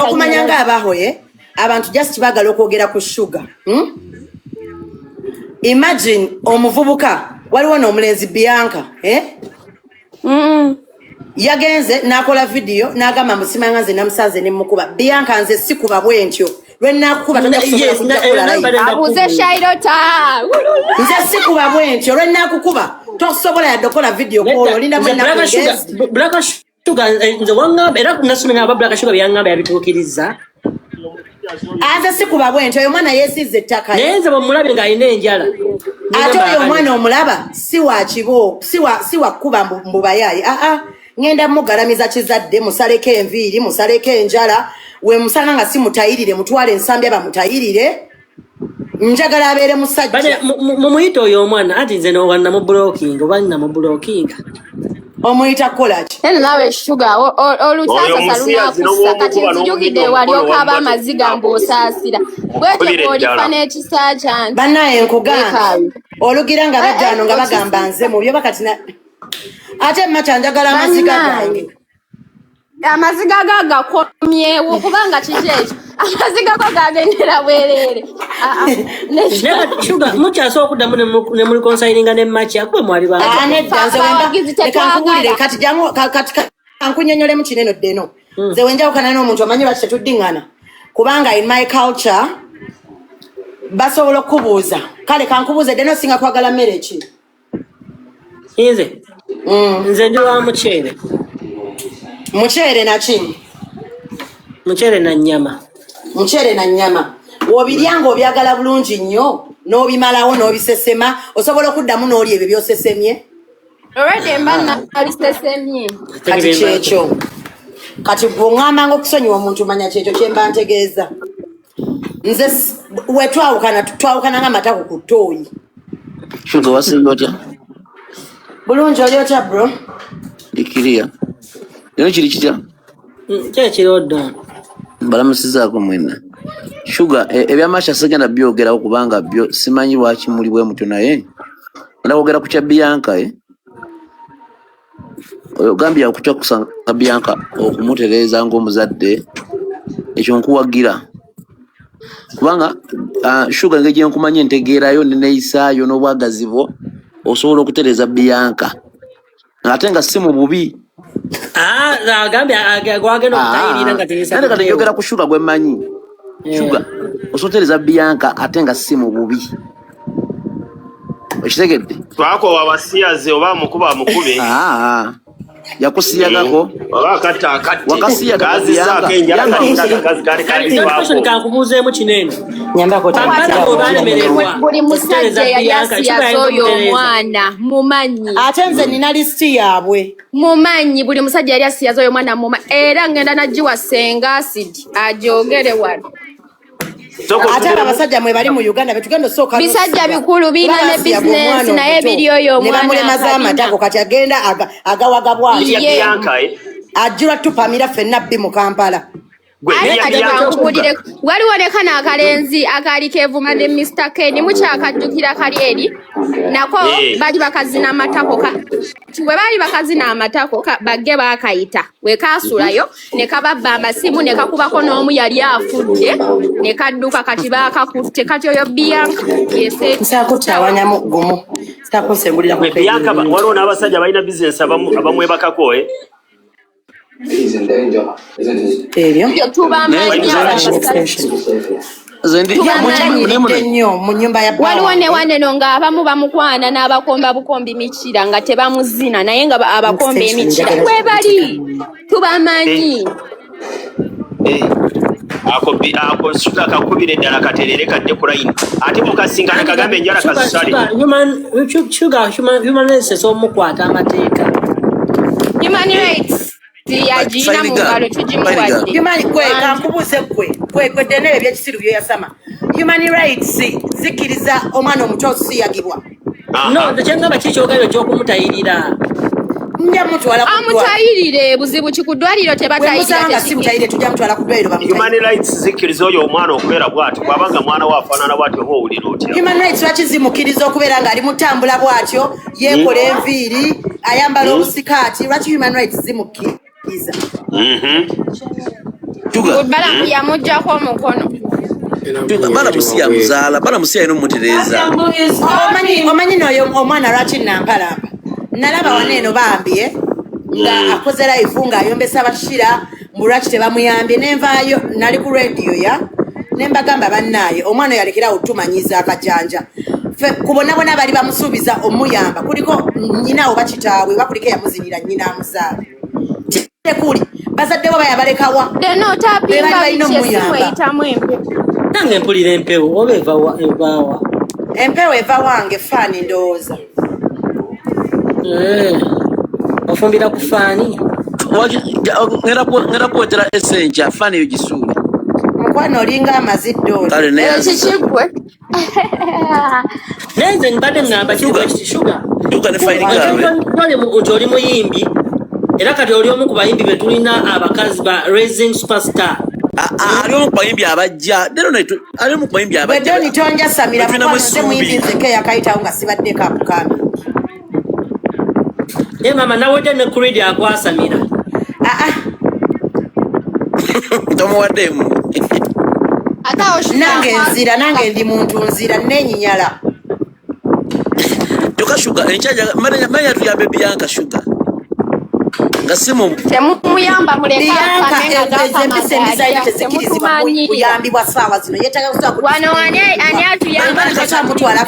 okumanyanga abahoye abantu just bagala okwogera ku Sugar imagine omuvubuka waliwo n'omulenzi Bianca yagenze nakola video nagamba musimanga nze namusaze ne mukuba Bianca nze sikuba bwentyo lwenakukuba abuze Shairota nze sikuba bwentyo lwenakukuba tosobola yadokola video call linda Black Sugar nze wangamba era nasomera aba Black Sugar byangamba yabituukiriza nze sikuba bwentyo oyo mwana yesize ettaka nenze bamulabe ng'alina enjala ate oyo omwana omulaba si wa kibo si wa kuba mbubayayi ngenda mugalamiza kizadde musaleko enviiri musaleko enjala we musanga nga si mutayirire mutwale ensambi abamutayirire njagala abeere musajja mumuyita oyo omwana anti nze nowanna mu blocking oba nina mu blocking Omuyita college. Nawe Sugar olukyasa salunakussa kati nzijukidde walyoka aba amaziga mb'osaasira bwetyo bw'olifa n'ekisa kyange bannaye nkugamba olugira nga bajjano nga bagamba nze mu byo bakati ate mmaca njagala amaziga gange amaziga gakomyewo kubanga kiki ekyo amaziga go gagendera bwereere Sugar mukyasobola okuddamu ne muli konsayiringa ne Macha kwe mwali banekangulire kati jamu kati kankunyonyole mu kineno ddeno nze wenjawukana n'omuntu amanyi lwaki tetuddiŋŋana kubanga in my culture basobola okubuuza kale kankubuuze ddeno singa kwagala mmere ki nze ndi wa muceere naki muceere na nnyama wobiryanga obyagala bulungi nnyo n'obimalawo n'obisesema osobola okuddamu n'oli ebyo byosesemye olwedde mba nabisesemye kati kyekyo kati bw'oŋŋambanga okusonyiwa omuntu manya kyekyo kye mba ntegeeza nze we twawukana ng'amataku ku ttooyi Sugar wasinga otya bulungi oli otya bro ikiriya lero kiri kitya kyekiroddo mbalamusizaako mwena Sugar ebyamasha sigenda byogerawo kubanga byo simanyi lwaki muli bwe mutyo naye ndakwogera ku kya Bianca oyo gambia okuca kusanga Bianca okumutereeza ng'omuzadde ekyo nkuwagira kubanga Sugar engeri gye nkumanya entegeerayo neneeyisaayo n'obwagazi bwo osobola okutereeza Bianca ate nga si mu bubi kati njogera ku Sugar gwe mmanyi Sugar osobola Bianca ate nga si mu bubi okitegedde twakowa abasiyaze oba mukuba mukube yakusiyagako kankubuuzeemu kinene buli musajja yali asiyaza oyo omwana mumanyi ate nze nina lisiti yaabwe mumanyi buli musajja yali asiyaza oyo omwana mumanyi era ngenda nagiwa senga asidi ajogere wano ate abasajja mwe bali mu Uganda betugenda osooka bisajja bikulu birina ne bizinensi naye biri oyo omwana ne bamulemaza amatako kati agenda agawaga bwati ajjula tupamira ffenna bbi mu Kampala waliwo ne kana akalenzi akaali kevuma ne Mr. Ken mukyakajjukira kali eri nako bali bakazina amatako bwe bali bakazina amatako bagge baakayita wekaasulayo ne kababba amasimu ne kakubako n'omu yali afudde ne kadduka kati baakakutte kati oyo Bianca nsakutawanyamu gumu sitakusengulira ku Bianca waliwo n'abasajja balina bizinesi abamwebakako ebyo waliwo ne waneno ng'abamu bamukwana n'abakomba bukombi mikira nga tebamuzina naye nga abakomba emikira bwe bali tubamanyi ako Sugar kakubira eddala katerere kadde ku layini ate mukasingana kagambe enjala kasale human rights esomukwata amateeka human rights yagina mu ngalo tugimuwadde kankubuuze kwe ddene ebyekisiru byoyasama human rights zikiriza omwana omuto osiyagibwa tekyengamba kikyogero ekyokumutayirira nja mutwala amutayirire buzibu kikuddwaliro tebatayirira simutayire tujja mutwala ku ddwaliro human rights zikiriza oyo omwana okubeera bw'atyo bw'abanga mwana we afaanana bw'atyo oba owulira otya human rights lwaki zimukiriza okubeera ng'ali mutambula bw'atyo yeekola enviiri ayambala obusikaati lwaki human rights zimukiriza balamu yamuggyako omukono balamusiya muzaala balamusiya ino mumutereeza omanyi noyo omwana lwaki nampalampa nalaba waneeno bambye nga akoze live ng'ayombesa abakira mbu lwaki tebamuyambye nenvaayo nali ku rediyo nembagamba bannaaye omwana oyo alekerawo tumanyiza akajanja kubonabona bali bamusuubiza omuyamba kuliko nnyina oba kitaabwe oba kuliko eyamuzinira nnyina amuzaala tekuli bazadde bo bayabalekawa balina omuyamba nange mpulira empewo oba evaawa empewo eva wange faani ndowooza ofumbira ku faani ngera kwotera esenca faani eyo gisuule mukwano olinga amazidde oli kikigwe Nenze ngibade ngamba Sugar. Sugar ne fine girl. Tole oli muyimbi. Era kati oli omu ku bayimbi be tulina abakazi ba Rising Superstar. Ali omu ku bayimbi abajja. Ali omu ku bayimbi abajja. Bwe tonja Samira mukwano muyimbi nzeke yakayitawo nga sibadde kabukambi. Mama nawodde ne credit akwasamira. Tomuwaddemu. Nange ndi muntu nzira nenyinyala. Toka Sugar enchaja manya tuyambe Bianca Sugar. Ngasimu temuyamba muleka kuyambibwa saawa zino yetaga kusa ku wano ani atuyamba kata mutwala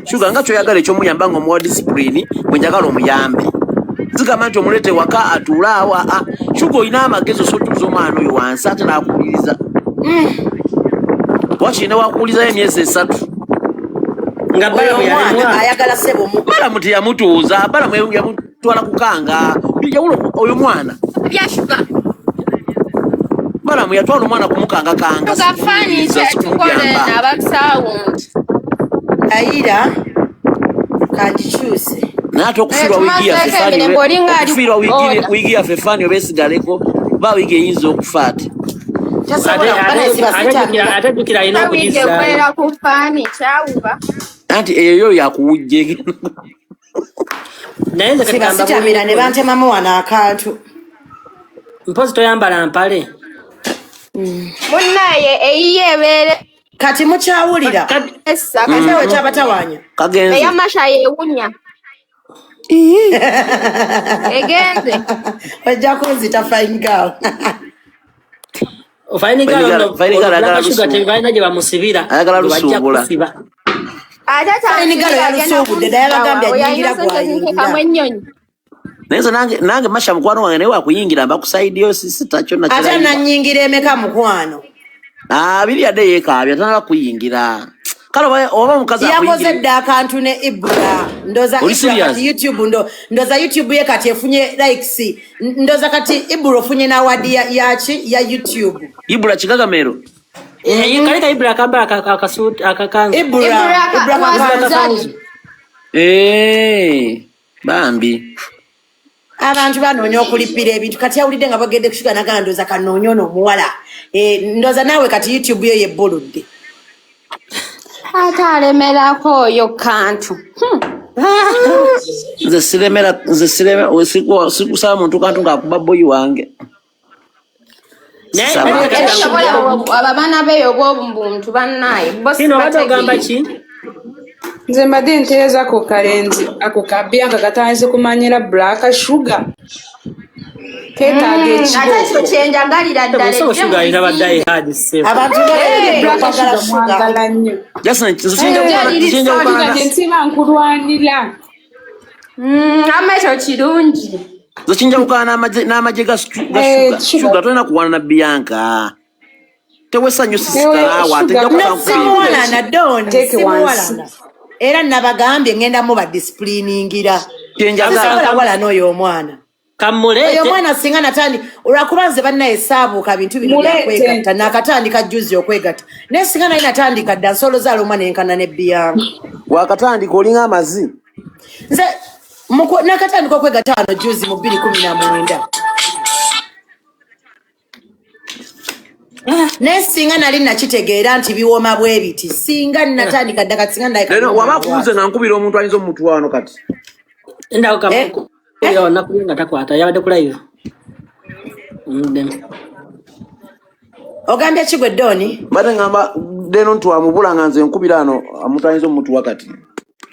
Sugar nga kyoyagala ekyomuyamba nga omuwa discipline bwenjagala omuyambe zigamba nti omulete waka atulaawa Sugar olina amagezi osotuza omwana oyo wansi ate nakuwuliriza wakirina wakuwulirizayo emyezi 3 nga Balamu ayagala sebo mu Balamu teyamutuuza Balamu yamutwala kukanga yawulo oyo mwana bya Sugar Balamu yatwala omwana kumukanga kanga tukafani tukole n'abasawo ayira kandichuse nato okufirwa wigi ya fefani okufirwa wigi ya fefani obesigaleko ba wigi eyinza okufaati atajukira ino kwera kufani chawuba anti eyo yakuwujje nayenze sitamira ne bantemamu wana akantu mpozi toyambala mpale munnaye eyiyebere kati mukyawulira kasewe kyabatawanya kagenze eyamasha yewunya egenze ojja kunzita fine girl Fine girl Sugar tebalina gye bamusibira bajja kusiba fine girl yalusubudde ddala yabagambye anyingira gwayingira Nenzo nange masha mukwano wange naye wakuyingira mbakusaidiyo sisita kyonna ate nanyingira emeka mukwano biri yadde yeekaabya tanaba kuyingira kale oba mukazi yakoze dda akantu ne Ibra ndoza ndoza YouTube ye kati efunye likes ndoza kati Ibra ofunye na wadi ya YouTube Ibra Kigagamero kaleka Ibra kamba akakanzu Ibra kakanzu bambi abantu banoonya okulipira ebintu kati awulidde nga bagende ku Sugar nagala ndoza kanoonyo omuwala ndoza naawe kati YouTube yo yebbuludde ate alemerako oyo kantu nze siremera sikusaba muntu kantu ngaakuba boyi wange abaana beyo bwobuntu bannaye kino batogamba ki nze mbadde nteeza ako kalenzi ako ka Bianca katandise kumanyira Black Sugar ketaaga ekyo kyenjagalira ddala Sugar ina baddaye hadi sebo abantu mwagala nnyo nsinga nkulwanira ama ekyo kirungi zokinja kukana n'amagye ga Sugar tolina kuwana na Bianca tewesanyo sisikalawa simuwalana Doni simuwalana era nabagambye ngenda muba discipliningira sisobola wala n'oyo omwana oyo omwana singa natandi olwakubanze bannaye saabuuka bintu bino byakwegatta nakatandika juzi okwegatta naye singa naye natandika dda nsolo zaala omwana enkana ne Bianca wakatandika olinga amazi nze nakatandika okwegatta wano juzi mu 2019 nesinga nali nakitegeera nti biwoma bwe biti singa natandika dda kati singa lero waba kubuze nga nkubira omuntu ayinza omutwano kati ndawo kamuko nakulinga takwata yabadde ku live ogambye kigwe Doni mbadde ngamba deno ntwamubula nga nze nkubira ano omuntu ayinza omutuwa kati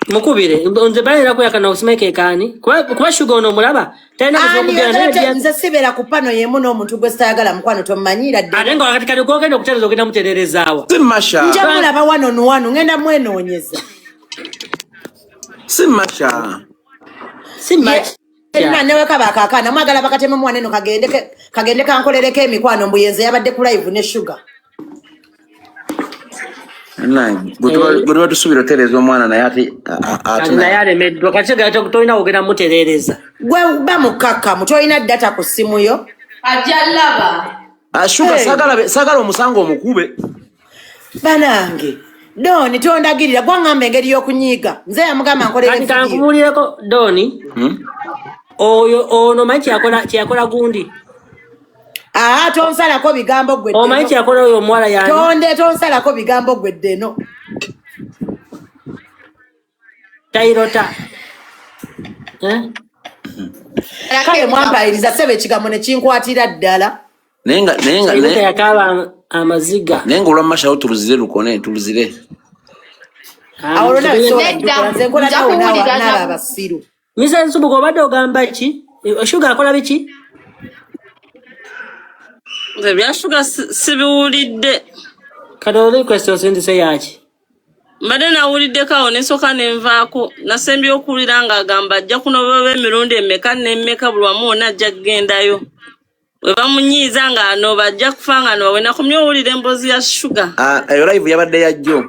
mukubire nze balira kuyakana osimeke kani kuba Sugar ono mulaba tena kuzokubira nze sibera ku pano yemu n'omuntu gwe sitayagala mukwano tomanyira dde ate nga wakati kati kwogenda okutereza ogenda mutererezaawa simasha nja mulaba wano ngenda mwenoonyeza simasha neweka bakakana mwagala bakatema omwana eno kagende kankolereko emikwano mbuyenze yabadde ku live ne Sugar gwe tusubira otereza omwana naye ate naye alemeddwa kati tolina wogera muterereza gwe ba mukakkamu tolina data ku ssimu yo ajja laba Sugar sagala omusango omukube. Banange. Doni tondagirira gwangambe engeri y'okunyiga. Nze yamugamba nkolera video. Kati kankumulireko Doni. Ono manchi yakola gundi. Tonsalako bigambo gwe. Manchi yakola oyo omwala yani. Tonsalako bigambo gwe ddeno. Tairota. Kale mwampaliriza sebe ekigambo ne kinkwatira ddala. Nenga yakaba amaziga. Nenga olw'amashawo tuluzire lukone tuluzire. Awolona nze nkola nawo n'aba abasiru. Misa Nsubuga obadde ogamba ki? Sugar akola biki? Nze bya Sugar sibiwulidde. Kado request osindise yaki? Mbadde nawuliddeko awo nesooka nenvaako nasembye okuwulira ng'agamba ajja kunoba emirundi emmeka n'emmeka buli wamu wonna ajja kugendayo. We bamunyiiza ng'ano bajja kufa ng'ano bawena kumye owulira emboozi ya Sugar. Eyo live yabadde ya jjo.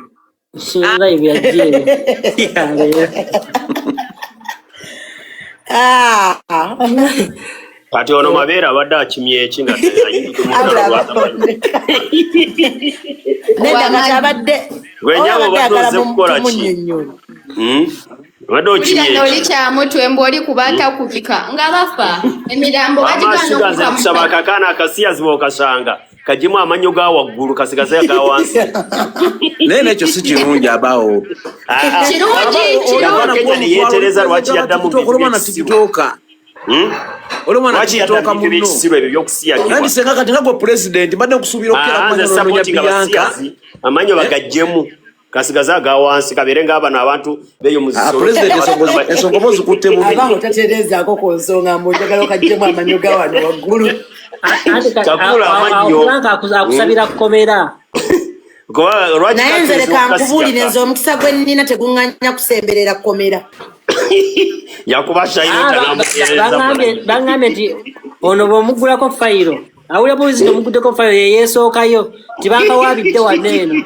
Live ya jjo. Kati ono mabeera abadde akimye eki nga Gwenyabo badoze kukola ki? Wado kimye. Oli kya mutwe mboli kubata kubika ngabafa emirambo bagigana kusaba kakana akasiya zibo kasanga kajimu amanyo ga waggulu kasigaza ga wansi. Nene ekyo si kirungi abawo. Kirungi yetereza lwaki yaddamu TikToka. Ole mwana TikToka muno. Nandi senga kati ngako president bade kusubira okera kwa Bianca. Amanyo bagajjemu. Kasigaza ga wansi kaberenga abana abantu beyo muziso. President esongomozi kutte mu. Abango tatereza akoko nsonga mbojagala okajjemu amanyo ga wano waggulu. Takula amanyo. Akusabira kukomera. Naye nze leka nkubulire nze omukisa gwe nnina tegunganya kusemberera kukomera. Yakubasha bangambe nti ono bw'omugulako fayiro awulira bulizi omugguddeko fayiro yeyeesookayo tibakawabidde waneeno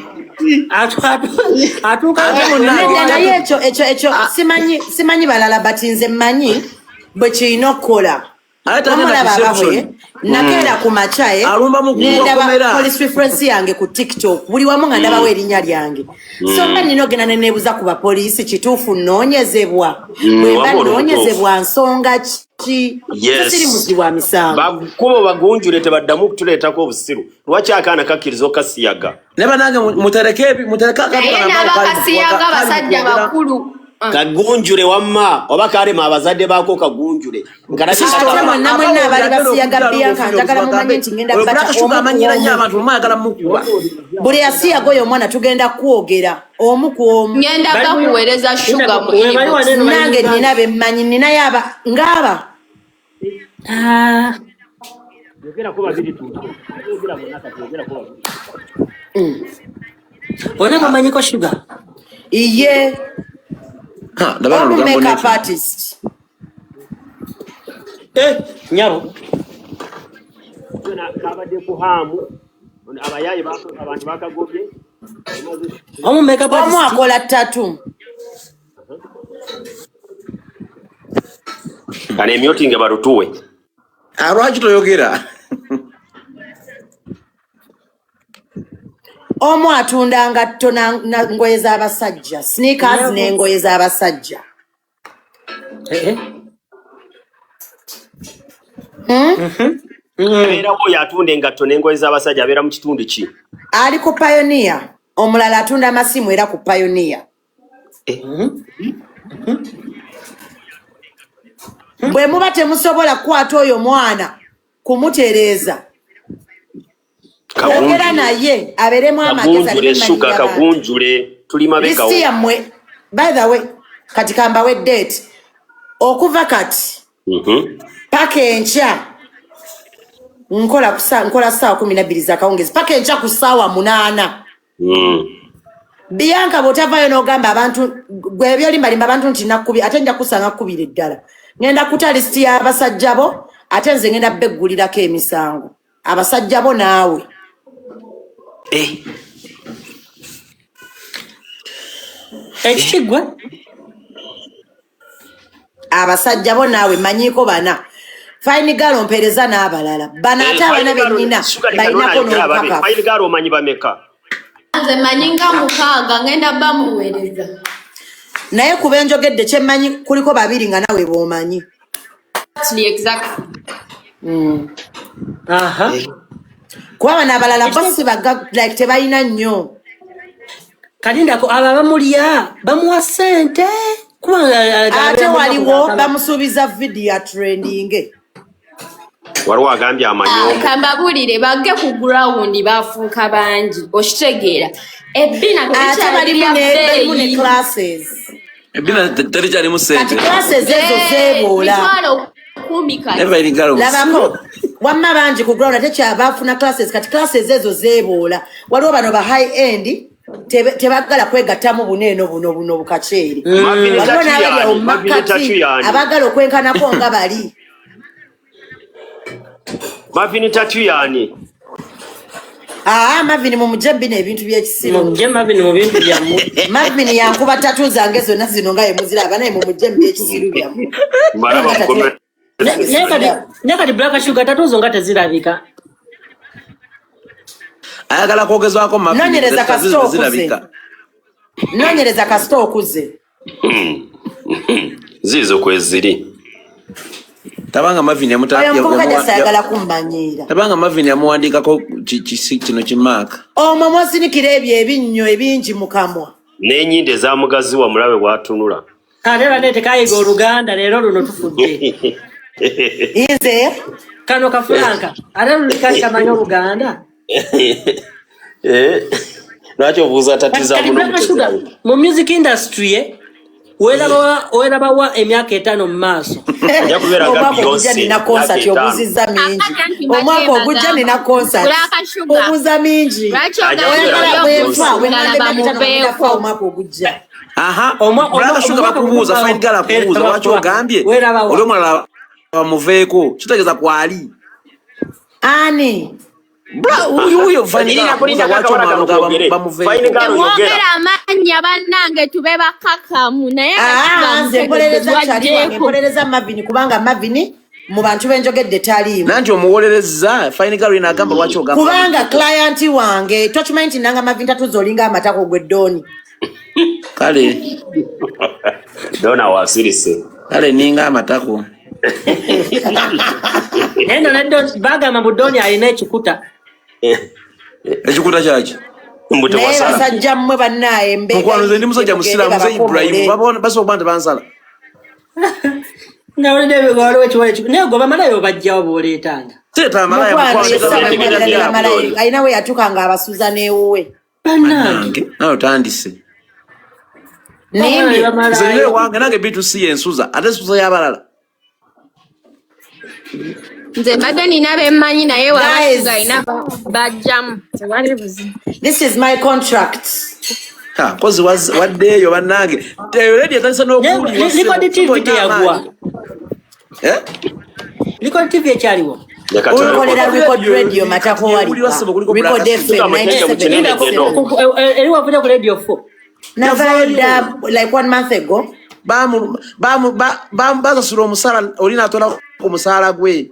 naye ekyo simanyi balala bati nze mmanyi bwe kirina okukola. Omulaba ababwe nakeera ku macaye nendaba police reference yange ku TikTok buli wamu nga ndabawo erinnya lyange. So mba nina ogenda neneebuza ku bapoliisi kituufu nnoonyezebwa bwemba nnoonyezebwa nsonga ki siri muzi wa misango bakubo bagunjule tebaddamu kutuleetako obusiru lwaki akaana kakkiriza okasiyaga ne banange mutereka kasiyaga basajja bakulu kagunjule wamma oba kalema abazadde baako kagunjule mwenna abali basiyaga Bianca njagala mumanyi nti ngenda buli asiyaga oyo omwana tugenda kwogera omu ku omu ngenda bakuweereza Sugar mu inbox nange nina bemmanyi nina yaba ngaba ona bamanyiko Sugar iye makeup artist. Nyabo. Kabadde kuhamu abayayi abantu bakagobye. Makeup artist. Akola tattoo. Kane emyotinge barutuwe. Lwaki toyogera? Omu atunda ngatto na ngoye z'abasajja sneakers n'engoye z'abasajja. Era oyo atunda engatto n'engoye z'abasajja abeera mu kitundu ki? Ali ku Pioneer. Omulala atunda amasimu era ku Pioneer. Bwe muba temusobola kukwata oyo mwana kumutereeza Kagera naye aberemu amagezi Sugar kagunjule tuli mabega yammwe. By the way kati kambawe date okuva kati paka enkya nkola ssaawa 12 zakawungezi paka enkya ku ssaawa 8 Bianca bw'otavayo n'ogamba abantu gwe byolimbalimba abantu nti nakkubi ate nja kusanga kkubira ddala ngenda kuta listi y'abasajja bo ate nze ngenda beggulirako emisango abasajja bo naawe. Ekigwa abasajja bo naawe manyiiko bana Fine girl ompereza n'abalala. Banata abana bennina balinako n'okukaka. Fine girl omanyi bameka. Nze manyinga mukaaga ngenda bamuweereza. Naye kuba njogedde kye mmanyi kuliko babiri nga nawe bw'omanyi. Exactly. Aha. Kuba bano abalala basi baga like tebalina nnyo. Kalindako aba bamulya bamuwa ssente. Ate waliwo bamusuubiza video trending. Waliwo agambye amanyomo. Kambabulire bagge ku ground bafuuka bangi. Okitegeera. Ebbina ate balimu ne classes. Ebbina terikyalimu ssente. Kati classes ezo zeeboola. Labako. Wamma bangi ku ground ate kyabafuna classes kati classes ezo zeeboola. Waliwo bano ba high end tebagala kwegattamu buneeno buno bukaceeri. Waliwo n'abali mu makati abagala okwenkanako nga bali. Mavini tatu yani. Mavini mu mujebbi n'ebintu by'ekisiru. Mavini mu bintu byamu. Mavini yankuba tatu zange zonna zino nga ye muziraba naye mu mujebbi by'ekisiru byamu. Nekati Black Sugar tatu zo nga tezirabika. Ayagala kwogezwako Mavini. Nonyereza kasito okuze. Nonyereza kasito okuze. Zizo kweziri. Tabanga Mavini yamuwandiikako kino kimaaka. Omwo mwosinikira ebyo ebinnyo ebingi mu kamwa. N'ennyinde zaamugaziwa mulabe bw'atunula. Ate bane tekayiga Oluganda leero luno tufudde. Nze kano kafulanka ate luli kamanyi Oluganda. Lwaki obuuza tatiza mu music industry werabawa emyaka 5 mu maaso. Omwaka ogujja nina concert obuuzizza mingi. Omwaka ogujja nina concert obuuza mingi. Oyagala bwefa wenandebakitanofa omwaka ogujja. Black Sugar bakubuuza Fine Girl akubuuza lwaki ogambye oli omulala bamuveeko kitegeeza kwali. Ani? Uyo Fine Girl akubuuza lwaki omulala bamuveeko. Mwogera amannya bannange tube bakakamu naye nze mpolereza Mavini kubanga Mavini mu bantu benjogedde taliimu. Nanti omuwolereza Fine Girl inagamba lwaki ogamba. Kubanga client wange tokimanyi nti nanga Mavini tatuzo olinga amatako gwe Doni. Kale Dona wasirise. Kale ninga amatako. Eno na bagamba mu Doni alina ekikuta. Ekikuta kyaki? Naye basajja mmwe bannaye mbeera. Mukwano nze ndi musajja musiraamu ze Ibrahim basobola nti bansala. Nawe ndebe waliwo ekiwale naye gwe bamalayo bajjawo booleetanga. Teeta malaya mukwano. Alina we yatuuka nga abasuuza n'ewuwe. Bannange. Nawe otandise. Nimbi. Nze wange nange B2C yensuza ate suza y'abalala. Nze mbadde nina bemmanyi naye wabasuga ina bajjamu. This is my contract. Kozi waddeeyo bannange. Teyoredi etandisa n'okuwulira. Likodi TV teyagwa. Likodi TV ekyaliwo. Olukolera Record Radio matako wali. Record FM 97. Eriwo avudde ku Radio 4. Navayoda like 1 month ago. Basasula omusala olina atola ku musaala gwe.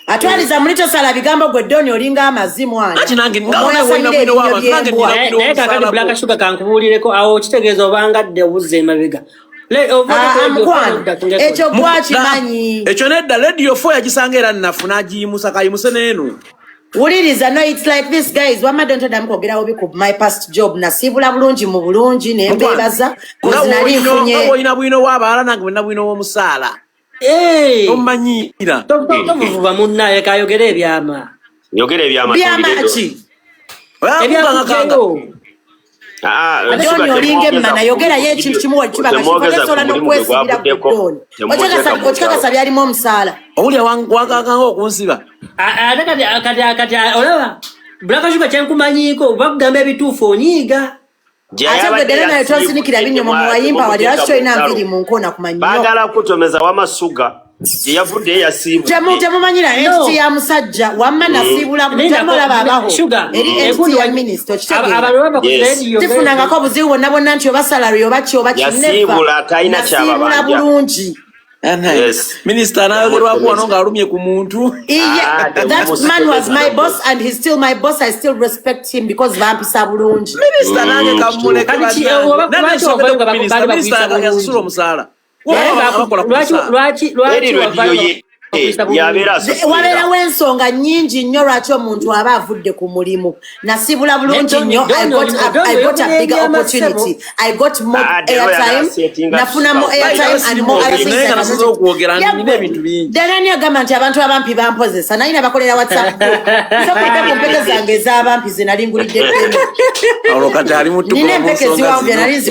Atwaliza mulito sala bigambo gwe Doni olinga amazimu ana. Ati nange ngaona wina bino waba nange naye kakati Black Sugar kankubuulireko awo kitegeeza obangadde obuzza emabega. Ekyo gwakimanyi. Ekyo nedda Radio 4 yagisanga era nnafuna agiyimusa kayimuse n'eno. Wuliriza no it's like this guys wamma don't tell kwogerawo biku my past job nasibula bulungi mu bulungi ne mbebaza kozi nali nfunye. Nga oyina bwino w'abalala nange bwina bwino w'omusaala. Tomanyira. Tomuvuba munnaye kayogera ebyama. Yogera ebyama. Byama ki? Ebyakanga. Doni olinga emmana yogera ye ekintu kimu wakiba ngakisobola n'okwesibira ku Doni. Okikakasa byalimu omusaala. Owulya wakakanga okunsiba. Kati olaba Black Sugar kyenkumanyiiko bakugamba ebituufu onyiiga. Ate gwe ddala nayo tonsinikira binnyomo mu wayimpa wali lwaki tolina nviri mu nkoona kumanyi nnyo. Baagala kutomeza Wamasuga gye yavudde yasiibudde. Temumanyira entity ya musajja wamma nasiibula temulaba abaho eri entity ya minisita okitegeera. Tifunangako obuzibu bwonna bwonna nti oba salary oba ki oba kinefa. Yasiibula talina kyababanja. Nasiibula bulungi. Yes. Minister nayogerwa kuwano ng'alumye ku muntu. That man was my boss and he's still my boss. I still respect him because vampisa bulungi. Minister nange kamuleke badde. Minister yasasula omusaala. Lwaki wabeerawo ensonga nnyingi nnyo lwaki omuntu aba avudde ku mulimu nasibula bulungi nnyo. I got a bigger opportunity. I got more airtime. Nafuna more airtime and more other things. Danani agamba nti abantu abampi bampozesa naye nabakolera WhatsApp. Sokuba ku mpeke zange ez'abampi ze nali ngulidde kati ali mutu nina empeke ziwanvye nali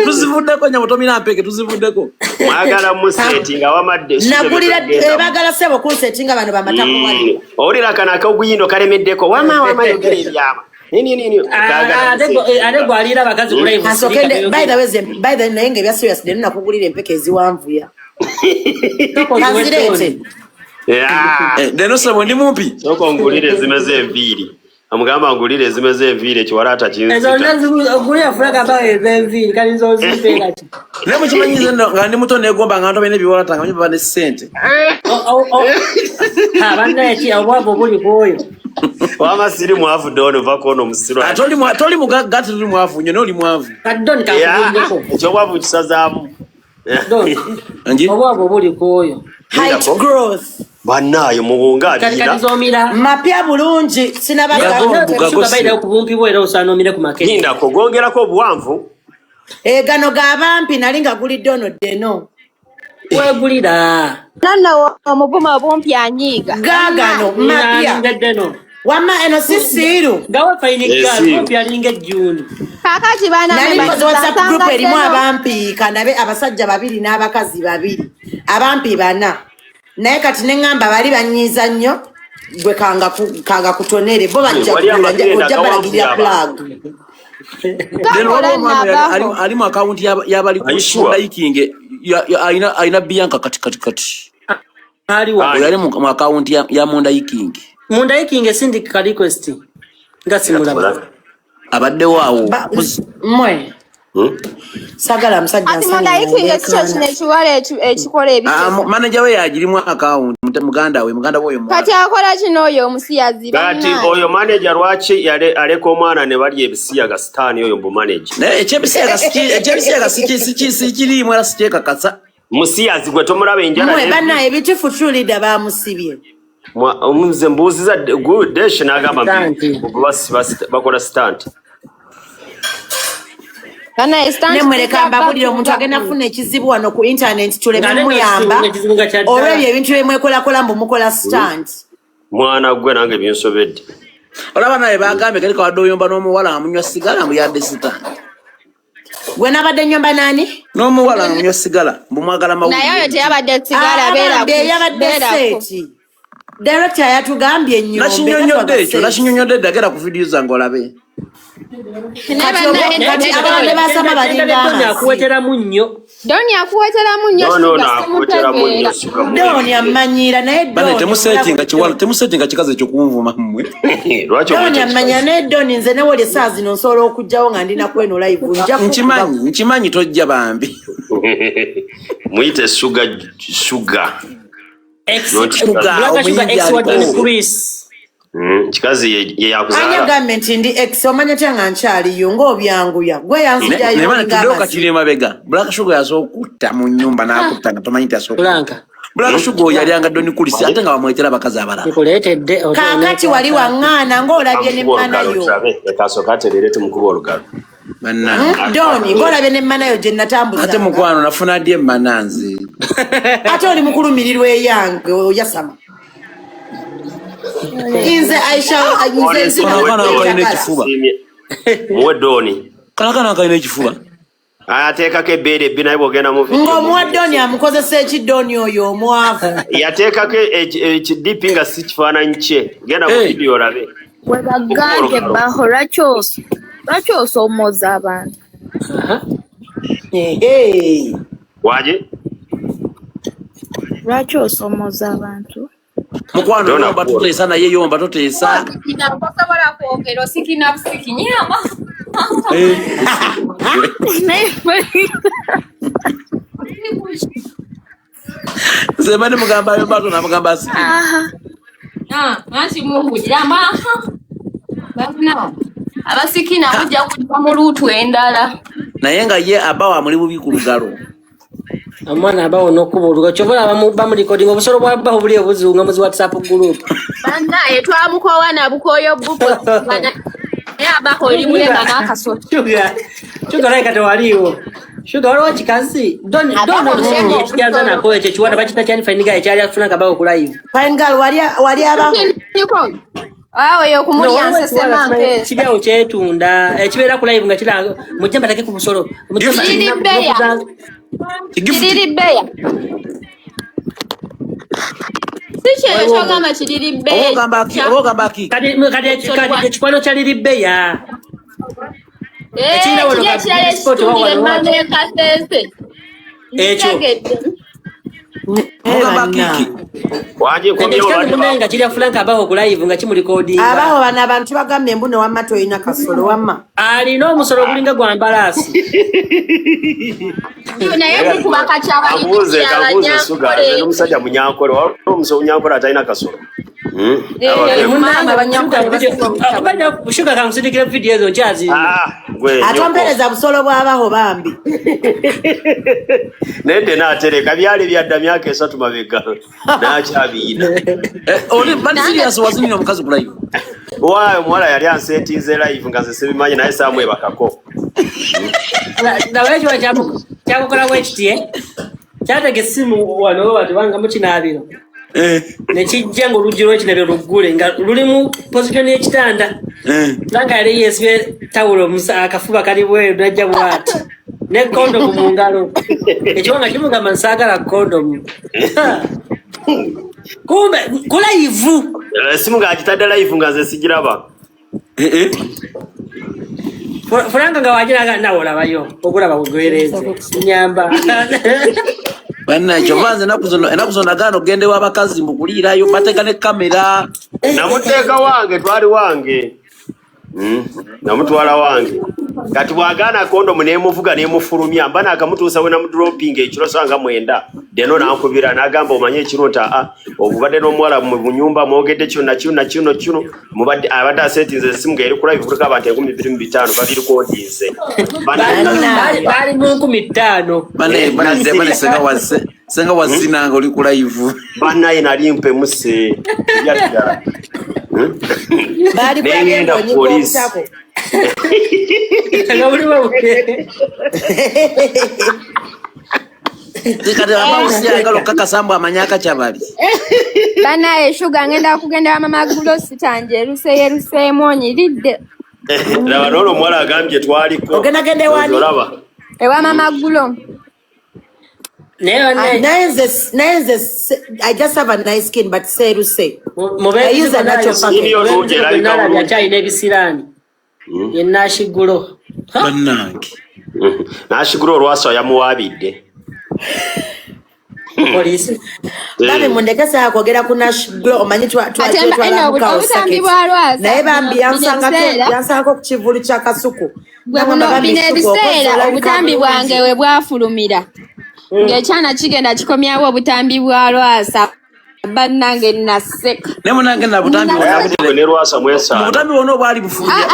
tuzivuddeko nyamutomina mpeke tuzivuddeko mwagala musetinga wamadde nagulira bagala sebo kunsetinga bano bamatako wali owulira kana akaguyindo kalemeddeko wama yogera ebyama nini adego alira bakazi ku live asokende by the naye ebya serious de nakugulira empeke eziwanvuya kazirete deno sebo ndi mupi soko ngulire zimeze enviiri amugamba ngulire zimeze enviiri ekiwalata kinzita ezo ngulira fulaga ba enviiri kali nzo zipeka ki ne mukimanyize nga ndi muto negomba nga ntobe ne biwalata nga mbiba ne sente abanda eki obwabo buli koyo wama siri mwavu dono vakono musirwa toli mugagati tuli mwavu nyo noli mwavu kadoni kakubindeko ekyobwavu kisazaamu obwabo buli koyo height growth banayo muwunga kalizomira mapya bulungi sinabaida okubumpibwa era osanomire ku makete ninda kugongerako obuwanvu gano gabampi nali nga gulidde ono deno wegulira nana omuvuma bumpi anyiga gagano mapya wama eno sisiru gawa fainiga bumpi alinga ejjuni kakati bana nali mpozi WhatsApp group erimu abampi kanabe abasajja babiri n'abakazi babiri abampi bana naye kati neŋŋamba bali banyiiza nnyo gwe kanga kutonere bo bajja ojja balagirira plug alimu akawunti yabali kuliking alina Bianca kati ali mu akawunti ya Mondayiking sindika request nga simulaba abadde waawo mwe sagala msajja manager we yagirimu account muganda we kati akola kino oyo omusiyazi kati oyo manager lwaki aleka omwana ne bali ebisiyaga sitaani oyo mbu manager naye ekyebisiyaga sikirimu era sikyekakasa musiyazi gwe tomulaba enjala mwe bana ebitifu tulida bamusibye omuze mbuuziza desh n'agamba bakola stunt nemwereka mbabulira omuntu agenda kufuna ekizibu wano ku internet tuleme muyamba olwebyo ebintu byemwekolakola mbu mukola stunt mwana gwe nange byonsobedde olaba naye bagambye kali kawadde oyomba n'omuwala amunywa sigala mbu yadde stunt gwe nabadde nyomba nani n'omuwala amunywa sigala mbu mwagala mawulire naye oyo teyabadde sigala yabadde seeti director yatugambye nyombe nakinyonyodde eddagera ku vidiyo zange olabe kati abadde basama balinga akuweteramu nnyo doni akuweteramu nnyo doni amanyira naye bane temusetinga kikazi ekyokunvuma mmwe doni amanyira naye doni nze newoli saa zino nsobola okujjawo nga ndina kweno live nkimanyi tojja bambi muyite suga kikazi yeyakuzaala gavumenti ndi ex omanya tyanga nkyaliyo ng'obyanguya gwe yanzijayokatire mabega Black Sugar yasooka okutta mu nnyumba n'akutta nga tomanyi nti asooka Black Sugar oyo yalyanga doni kulisi ate nga bamwetera abakazi abalala kaakati wali waŋŋaana ng'olabye ne mmanayo ekasooka aterere tumukuba olugalo doni ng'olabye ne mmanayo gye natambuza ate mukwano nafuna ddi emmana nze ate oli mukulumirirwa eyange oyasama nze muwe doni kanakana kalina ekifuba ateekako ebbeere ebbi naye bwogenda ng'omuwa doni amukozesa ekidoni oyo omwavu yateekako ekidipi nga si kifaananyi kye genda mu vidiyo olabe webagange baho lwaki osomooza abantu waje lwaki osomooza abantu mukwano yomba tuteesa naye yomba tuteesa inakosobola kwogera osikina busiki nyama Semani mugamba yombato na mugamba si. Nansi muhujira maha. Bafuna. Abasikina kujja kujja mu lutu endala. Naye nga ye abawa muri bubi ku lugalo. Amwana abawo nokubuluga chobola bamu recording obusolo bwa baho buli obuzunga muzi WhatsApp group. Banda etwamukowa na bukoyo buko. Ya baho limulenga nakaso. Chuga like atwaliwo. Shuga waliwo chikazi. Don't kianza na koe chechuana bachita chani fine guy chali afuna kabao ku live. Fine girl wali abaho. Awo yo kumulyanse semanke. Chibya chetunda chibera ku live ngachira mujamba take ku busolo. Mujamba Chidiri beya. Siche chogamba chidiri beya. Ogamba ki. Kadi chikwano cha liri beya. Chinda wono kasese. Echo. Ogamba kiki. Waje komyo nga chiri afulanga abaho ku live nga chimu recording. Abaho bana abantu bagambe mbuno wamma toyina kasolo wamma. Ali no musolo kulinga gwa mbalasi. Naye kuba kachaba kabuze suga n'omusajja munyankole wali omusajja munyankole atayina kasolo. Shuga kamusindikira video ezo nchazi. Atombereza busolo bw'abaho bambi. Nende natereka byali byadda myaka 3 mabega. Nakyabiyina. Oli bani serious wazinira omukazi ku live. Waayo mwala yali ansetize live nga sebimanyi naye samwe bakako. Nawe kyakukola bwekiti kyatega essimu wano wati banga mukinabiro nekijja ng'oluggi lw'ekinabiro luggule nga lulimu position y'ekitanda langa yali yesibye tawulo akafuba kali bweru najja bwati ne kondomu mu ngalo ekyo nga kimugamba nsaagala kondomu kumbe ku live essimu ng'agitadde live nga nze sigiraba. Furanga nga wajira nawo labayo okulaba kugwereze nyamba bana chovanze nakuzona gano gende wabakazi mbukulirayo bateka ne kamera namuteka wange twali wange namutwala wange kati bwagana kondo munemuvuga nemufulumya mbana akamutuusa we namudroping ekiro sanga mwenda deno nakubira nagamba omanye ekirota obubadde n'omuwala mu bunyumba mwogedde kino mubadde abadde asetinze essimu ngeri ku live kulika abantu 25 babiri kodinze bali mu 15 bane senga wazinanga oli ku live banaye nali mpe muse yadda bali nenda police Zikade amausi agalo kaka sambu amanyaka chabali. Bana Shuga ngenda kugenda mama gulo sitanje ruse monyi lidde. Laba nono mwala agambye twaliko. Ogenda gende wani? Ewa mama gulo. I just have a nice skin but say ruse. I use a natural package. Ya chai nebisirani. Yenashi gulo. Banangi. Nashi gulo rwaso yamuwabidde. Police. Babe mundekesa akogera ku Nash Glow omanyi twatwala obutambi bwa lwaza. Naye bambi yansanga ku kivulu kya kasuku. Bwe biseera obutambi bwange we bwafulumira. Ng'ekyana kigenda kikomyawo obutambi bwa lwasa. Bannange naseka. Ne munange na butambi bwa ne lwasa mwesa. Butambi wono bwali bufulumira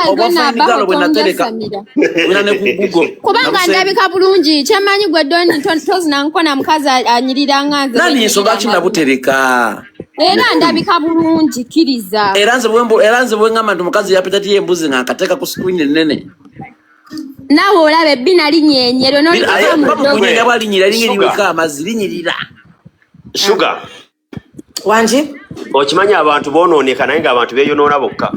obwafulumira bwe natereka. Wina ne ku Google. Kubanga ndabika bulungi kyamanyi gwe doni tozina nkona mukazi anyirira nganze. Nani ensonga ki nabutereka? Era ndabika bulungi kiriza. Eranze bwe ngamba nti mukazi yapita tiye embuzi nga akateka ku screen ennene. Nawe olabe bina linyenyero no kunyenya bwa linyirira amazzi linyirira. Sugar. Wanji? Okimanya abantu bonooneka naye nga abantu beeyonoona bokka.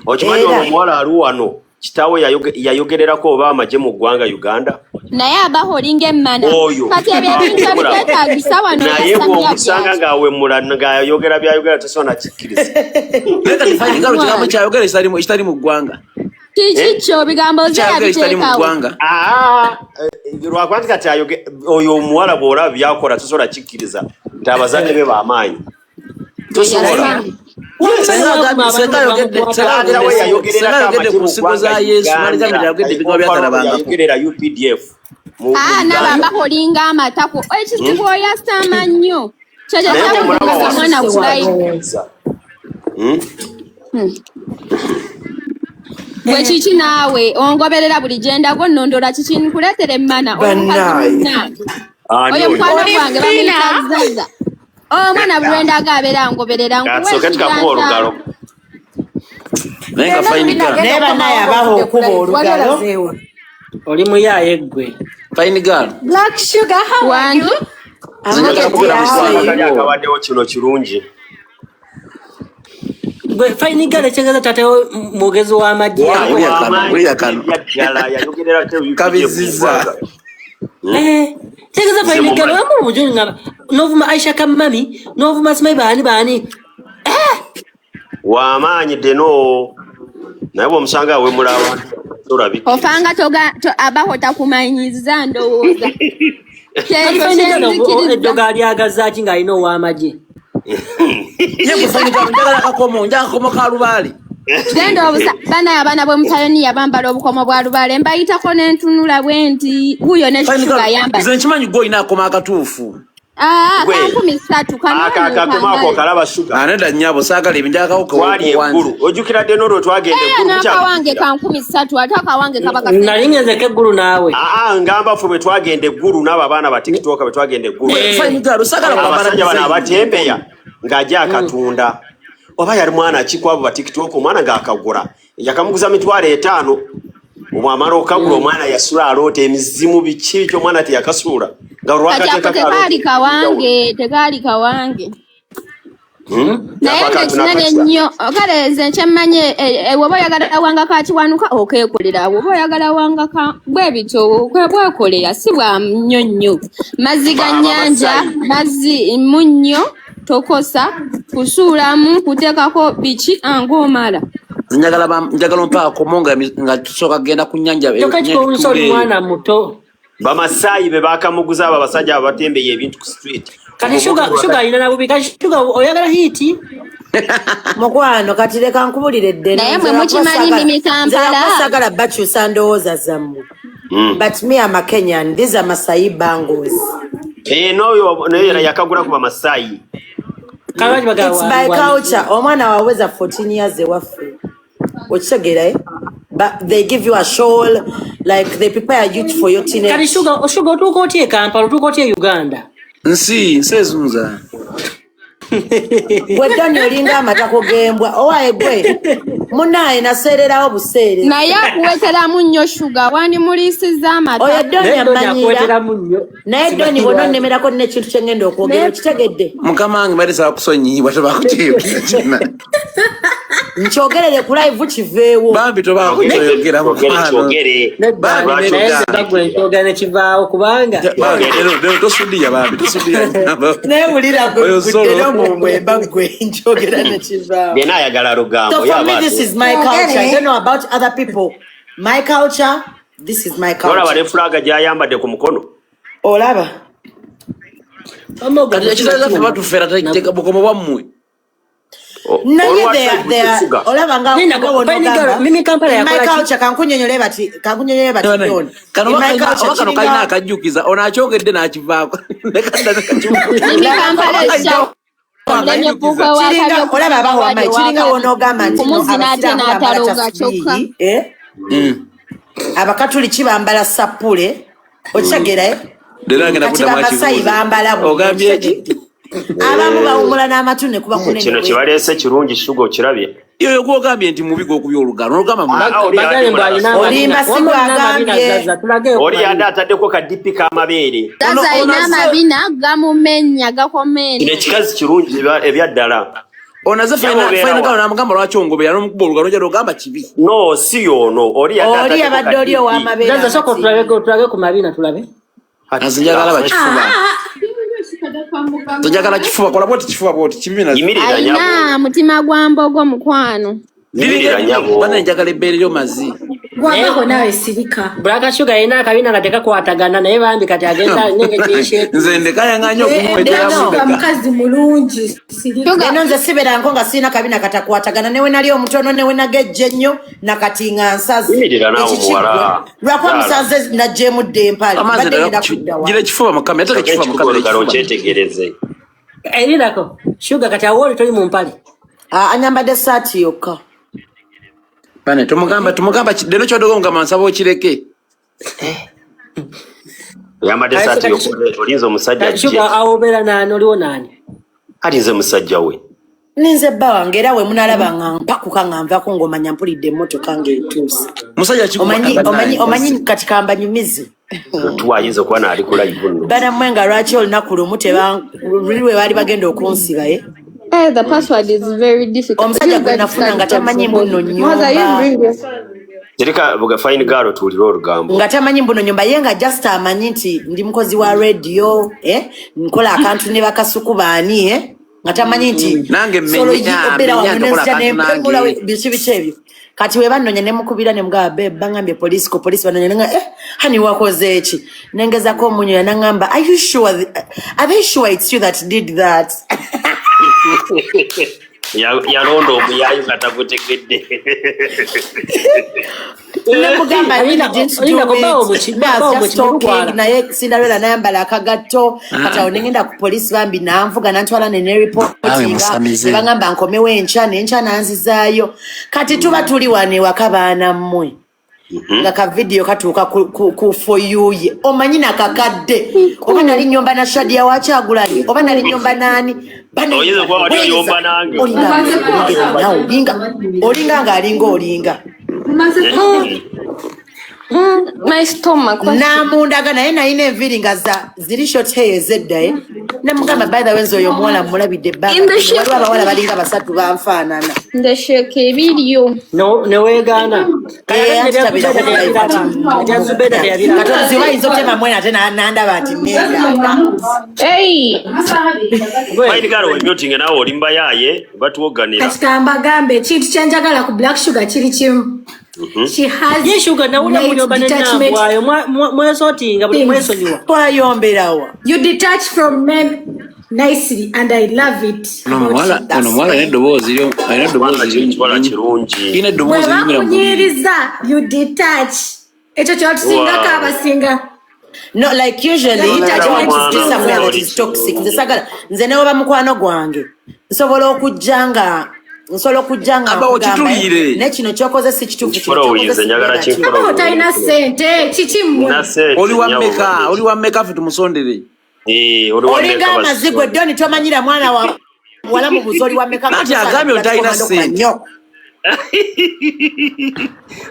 Okimanya omuwala aluwano kitawe yayogererako oba amaje mu ggwanga Uganda. Naye abaho linga emmana. Kati ebintu ebiteetaagisa wano naye bw'omusanga ng'awemmula ng'ayogera byayogera tosobola kikkiriza. Leka tifanyi ngalo kigambo kyayogera ekitali mu ggwanga. Kiki kyo bigambo ze yabiteekawo. Lwakuba nti kati oyo omuwala bw'olaba byakola tosobola kikkiriza nti abazadde be b'amaanyi. Tosobola. Senga yogedde ku nsigo za Yesu n'aligambira yogedde ebigambo byatalabangako. Yayogerera UPDF nabamba kolinga amatako ekizibu oyasama nnyo kyekyakugaza omwana kulayi bwe kiki naawe ongoberera buli gyendago nondola kiki nkuleetere emmana oyo mukwano gwange bamuyitazaza omwana bulwenda agabeera angoberera olugalo naye banaye abaho okuba olugalo oli muyaye gwe Fine girl. Black Sugar how are you? akawaddewo kino kirungi gwe Fine girl ekyegeza tatewo mugezi w'amagye kabiziza kyegeza Fine girl wamu mujuni nga novuma Aisha Kamami novuma Simai bani wamaanyi deno naye bw'omusanga we mulawa ofanga abaho takumanyiza ndowooza eddoga lyagazaaki ng'alina ow'amagye njagala akakomo ka lubaale genda obusa banaye abaana bw'omupayoniya bambala obukomo bwa lubaale mbayitako n'entunula bwe nti wuuyo nekisuga yambala nkimanyi gwe olina akoma akatuufu akakomako kalaba suga nedda nnyabo saagala ebinjagakawo twali eggulu ojjukira dde n'olwo twagenda n'akawange ka 13 ate akawange kaba nali ngenzeko eggulu naawe ngamba ffe bwe twagenda eggulu n'abo abaana ba tikitoka bwe twagenda eggulu abasajja bano abatembeya ng'ajja akatunda oba yali mwana ki kwabo ba tikitoka omwana ng'akagula yakamuguza 5,000 omwamala okagula omwana yasula aloota emizimu biki ky'omwana teyakasuula tegaali kawange naye ngekinene nnyo kaleeze nkyemmanye woba oyagala wanga kakiwanuka okeekolera woba oyagala wanga bwe bityo bwekolera si bwa nnyo nnyo mazzi ga nnyanja mazzi munnyo tokosa kusuulamu kuteekako biki ng'omala njagala mpaka komo nga tusooka kgenda ku nnyanja tokakikowusa oli mwana muto bamasaayi be bakamuguza abo abasajja abatembeye ebintu ku street kati shuga alina nabubi kati shuga oyagala hiiti mukwano kati leka nkubulire ddene naye mwe mukimanyi mimi Kampala sagala bakyusa ndowooza zammwe but me am a Kenyan these are Masai bangles noyo yakagula ku bamasaayi it's by culture omwana waweza 14 years ewaffe okitegeera but they give you a shawl like they prepare you for your teenage kati shuga otuuka otya e Kampala otuuka otya e Uganda nsi ezunza gwe Doni olinga amatako gembwa owaye gwe munaye naseererawo buseere naye akuweteramu nnyo shuga wandi mulisiza amata oyo Doni amanyira naye Doni bwona onnemerako n'ekintu kye ngenda okwogera okitegedde mukama wange balesaba kusonyiyibwa tebakuteyogera kina nkyogerere ku live kiveewo bambi tobakuteyogera kyogera nekivaawo kubanga tosudiya bambi tosudiya newulira gwegudera omumwemba gwe nkyogera nekivaawo yena ayagala lugambo so for me this is my culture I don't know about other people my culture this is my culture olaba ne flaga gyayambadde ku mukono olaba ekitaaza ffe batufera teka bukomo bwammwe naye olaba nga mimi Kampala yakola culture kankunyonyole bati kano kalina akajjukiza ono akyogedde n'akivaako olaba abawamayi kiringa wonoogamba nti abakatuliki bambala sapule okitegeera kati bamasayi bambala abamu bawumula n'amatu ne kuba kunene kino kibaleese kirungi shuga okirabye yoyo gwogambye nti mubi gw'okubya olugalo nolugamba olimba si gwagambye oli yadde ataddeko kadipi k'amabeere alina amabina gamumenya gakomene kino ekikazi kirungi ebyaddala onaze fainagalo namugamba lwaki ongobera n'omukuba olugalo ojja ogamba kibi no si yono oli yabadde oli ow'amabeere soko tulage ku mabina tulabe azinjagala bakifuba njagala kifuba kola bwoti kifuba bwoti kibibi alina mutima gwa mbogo mukwano Yimirira nyabo bana njagala ebbeere lyo mazzi Gwagaho nawe sirika. Black Sugar ina akabina gateka kwatagana naye bambi kati agenda nenge kyeshe. Nze ndekaya nganyo kumwetera Ndeka mukazi mulungi sirika. Eno nze siberanga nga sina kabina katakwatagana newe nali omutono newe nagejje nnyo nakatinga nsazi. Imirira nawo muwala. Lwakwa musanze najje mudde empale. Badde ngenda kuddawa. Gira kifuba mukama yataka kifuba mukama karo kyetegereze. Erirako Sugar kati awoli toli mu mpale. Anyambadde saati yokka. Bane tumugamba lero kyodogo nga mansabo kireke. Yambadde saati yokka olinzo musajja. Sugar awobera nani oliwo nani? Alinze musajja we. Ninze bba wange era we munalaba nga mpakuka nga nvako ng'omanya mpulidde emmotoka ng'etuuse. Musajja omanyi kati kamba nyumizi. Tuwayinza okuba naali ku live nno. Bana mwenga lwaki olunaku lumu lwe baali bagenda okunsiba ye. The password is very difficult. Omusajja gwe nafuna nga tamanyi mbuno nnyumba. Tereka buga fine garo tuulira olugambo. Nga tamanyi mbuno nyumba ye nga just amanyi nti ndi mukozi wa radio nkola akantu ne bakasuku baani nga tamanyi nti nange mmenya biki ebyo kati we bannonya ne mukubira ne mugaba bangambye police bannonya nga hani wakoze eki nengezako omunyo yanangamba are they sure it's you that did that? Yalondo omuyayi nga tagutegedde. Nemugamba naye sindalwera nayambala akagatto kati awo nengenda ku polisi bambi nanvuga nantwala ne reportinga nebagamba nkomewo enkya nenkya nanzizaayo kati tuba tuli wane waka baana mmwe nga ka video katuuka ku for you ye omanyi nakakadde oba nali nyomba na Shadia wakyagulani oba nali nyomba nani oyinza kuba wali oyomba nange olinga nga alinga olinga My stomach. Namundaga naye nayina enviiri nga ziri short hair ezedda nemugamba by the way nze oyo omuwala mulabidde waliwo abawala balinga basatu banfaanana ndesheka ebiriyo neweegaana katonzi wayinza otema mwena ate nandaba nti neegaana wemyotinge nawe olimba yaye batuwoganira kati kambagambe ekintu kyenjagala ku Black Sugar kiri kimu. She has Sugar nawula munyomba detachment. Mwesotinga buli mwesonyiwa twayomberawa. You detach from men nicely and I love it. Mwala neddoboozi kirungi. Bwebakunyiriza you detach. Ekyo kyotusingako abasinga. No, like usually that is toxic. Nze newoba mukwano gwange nsobola okujjanga nekino kyokoze si kituufu otalina sente kikimmwe oli wa mmeka fe tumusondere olinga amazigwe Doni tomanyira mwana wa wala mu buzi oli wa mmeka nati agambye otalina sente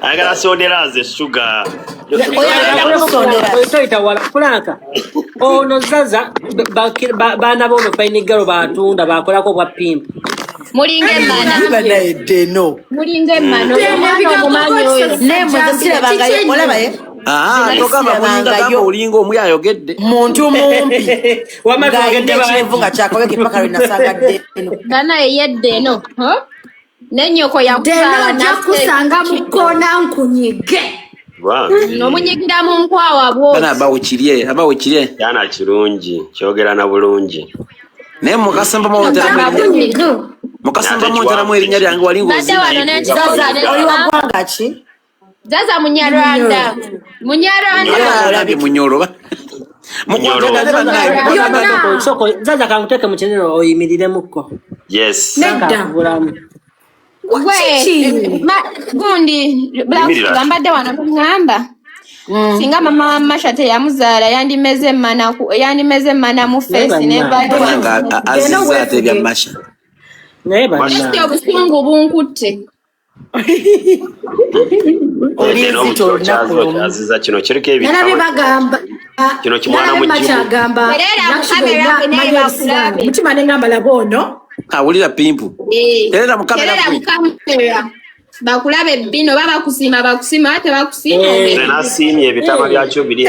ayagala sondera ze Sugar Franka ono zaza baana bono fainigalo batunda bakolako bwa pimpa mulinga emmana olinga omu yayogedde muntu mumpi ekirevu nga kyakoyoka epaka lwenasangadde bana eyedde eno nenyoko yakusanga mukona nkunyige nomunyigira mu nkwawa bana abawekirye yana kirungi kyogera na bulungi naye mukasemba monteramu erinnya lyange walinga oli waggwanga ki zaza munyarwanda munyoro zaza kankuteke mu kinene oyimiriremukko gundi mbadde wano tugamba singa mama wa Masha teyamuzaala yandimeze emmana mu feesi azizza ate ebya Masha obusungu bunkutte aziza kino kiriko ebitabo kino kimwana mutima nengamba labono awulira pimpu terera mukamera bakulabe bino bakusima ate bakusima nasiimye ebitabo byakyo biri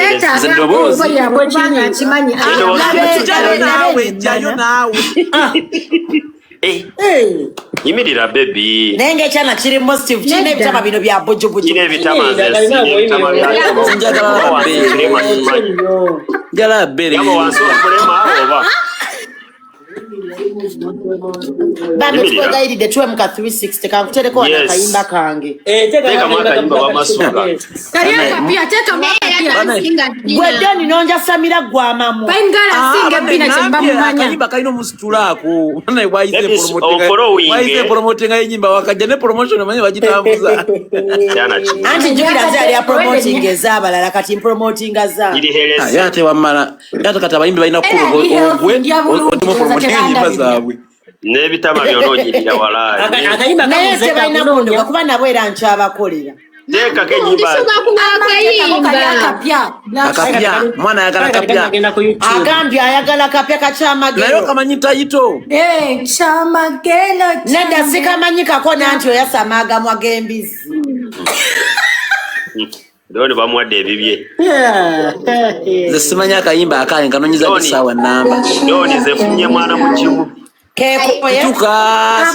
Yimirira baby. Nenge chana chiri positive. Chine ebitama bino bya bojo. Chine ebitama Njala bere. Yabo wansula kulema oba. Bado tuko guide de tuwe muka 360 kankutereko na kayimba kange. Teka makayimba wa masuka. Kariaka pia teka mwaka pia. Gwedeni nonja Samira gwa mamu. Bengala singa bina chemba mumanya. Kayimba kaino musitulako. Mana waize promoting nyimba wakajane promotion manye wajitambuza. Yana chi. Anti njukira zali ya promoting ezabalala kati promoting za. Yate wamala yate kata bayimbi balina kulo ogwe otimo promoting nyimba zaabwe. Nebitama byononyirira walayi. Akayimba kamuze balina kundo gakuba nabo era ncho abakolera. Teka kenyimba. Akapya mwana ayagala kapya. Agambye ayagala kapya kachamagero. Nayo kamanyita ito. Chamagelo. Nenda sikamanyika kona anti oyasamaga mwagembizi. Doni bamwadde ebibye. Zesimanya akayimba akaye kanonyiza bisawa namba. Doni zefunye mwana mu kimu. Keko tuka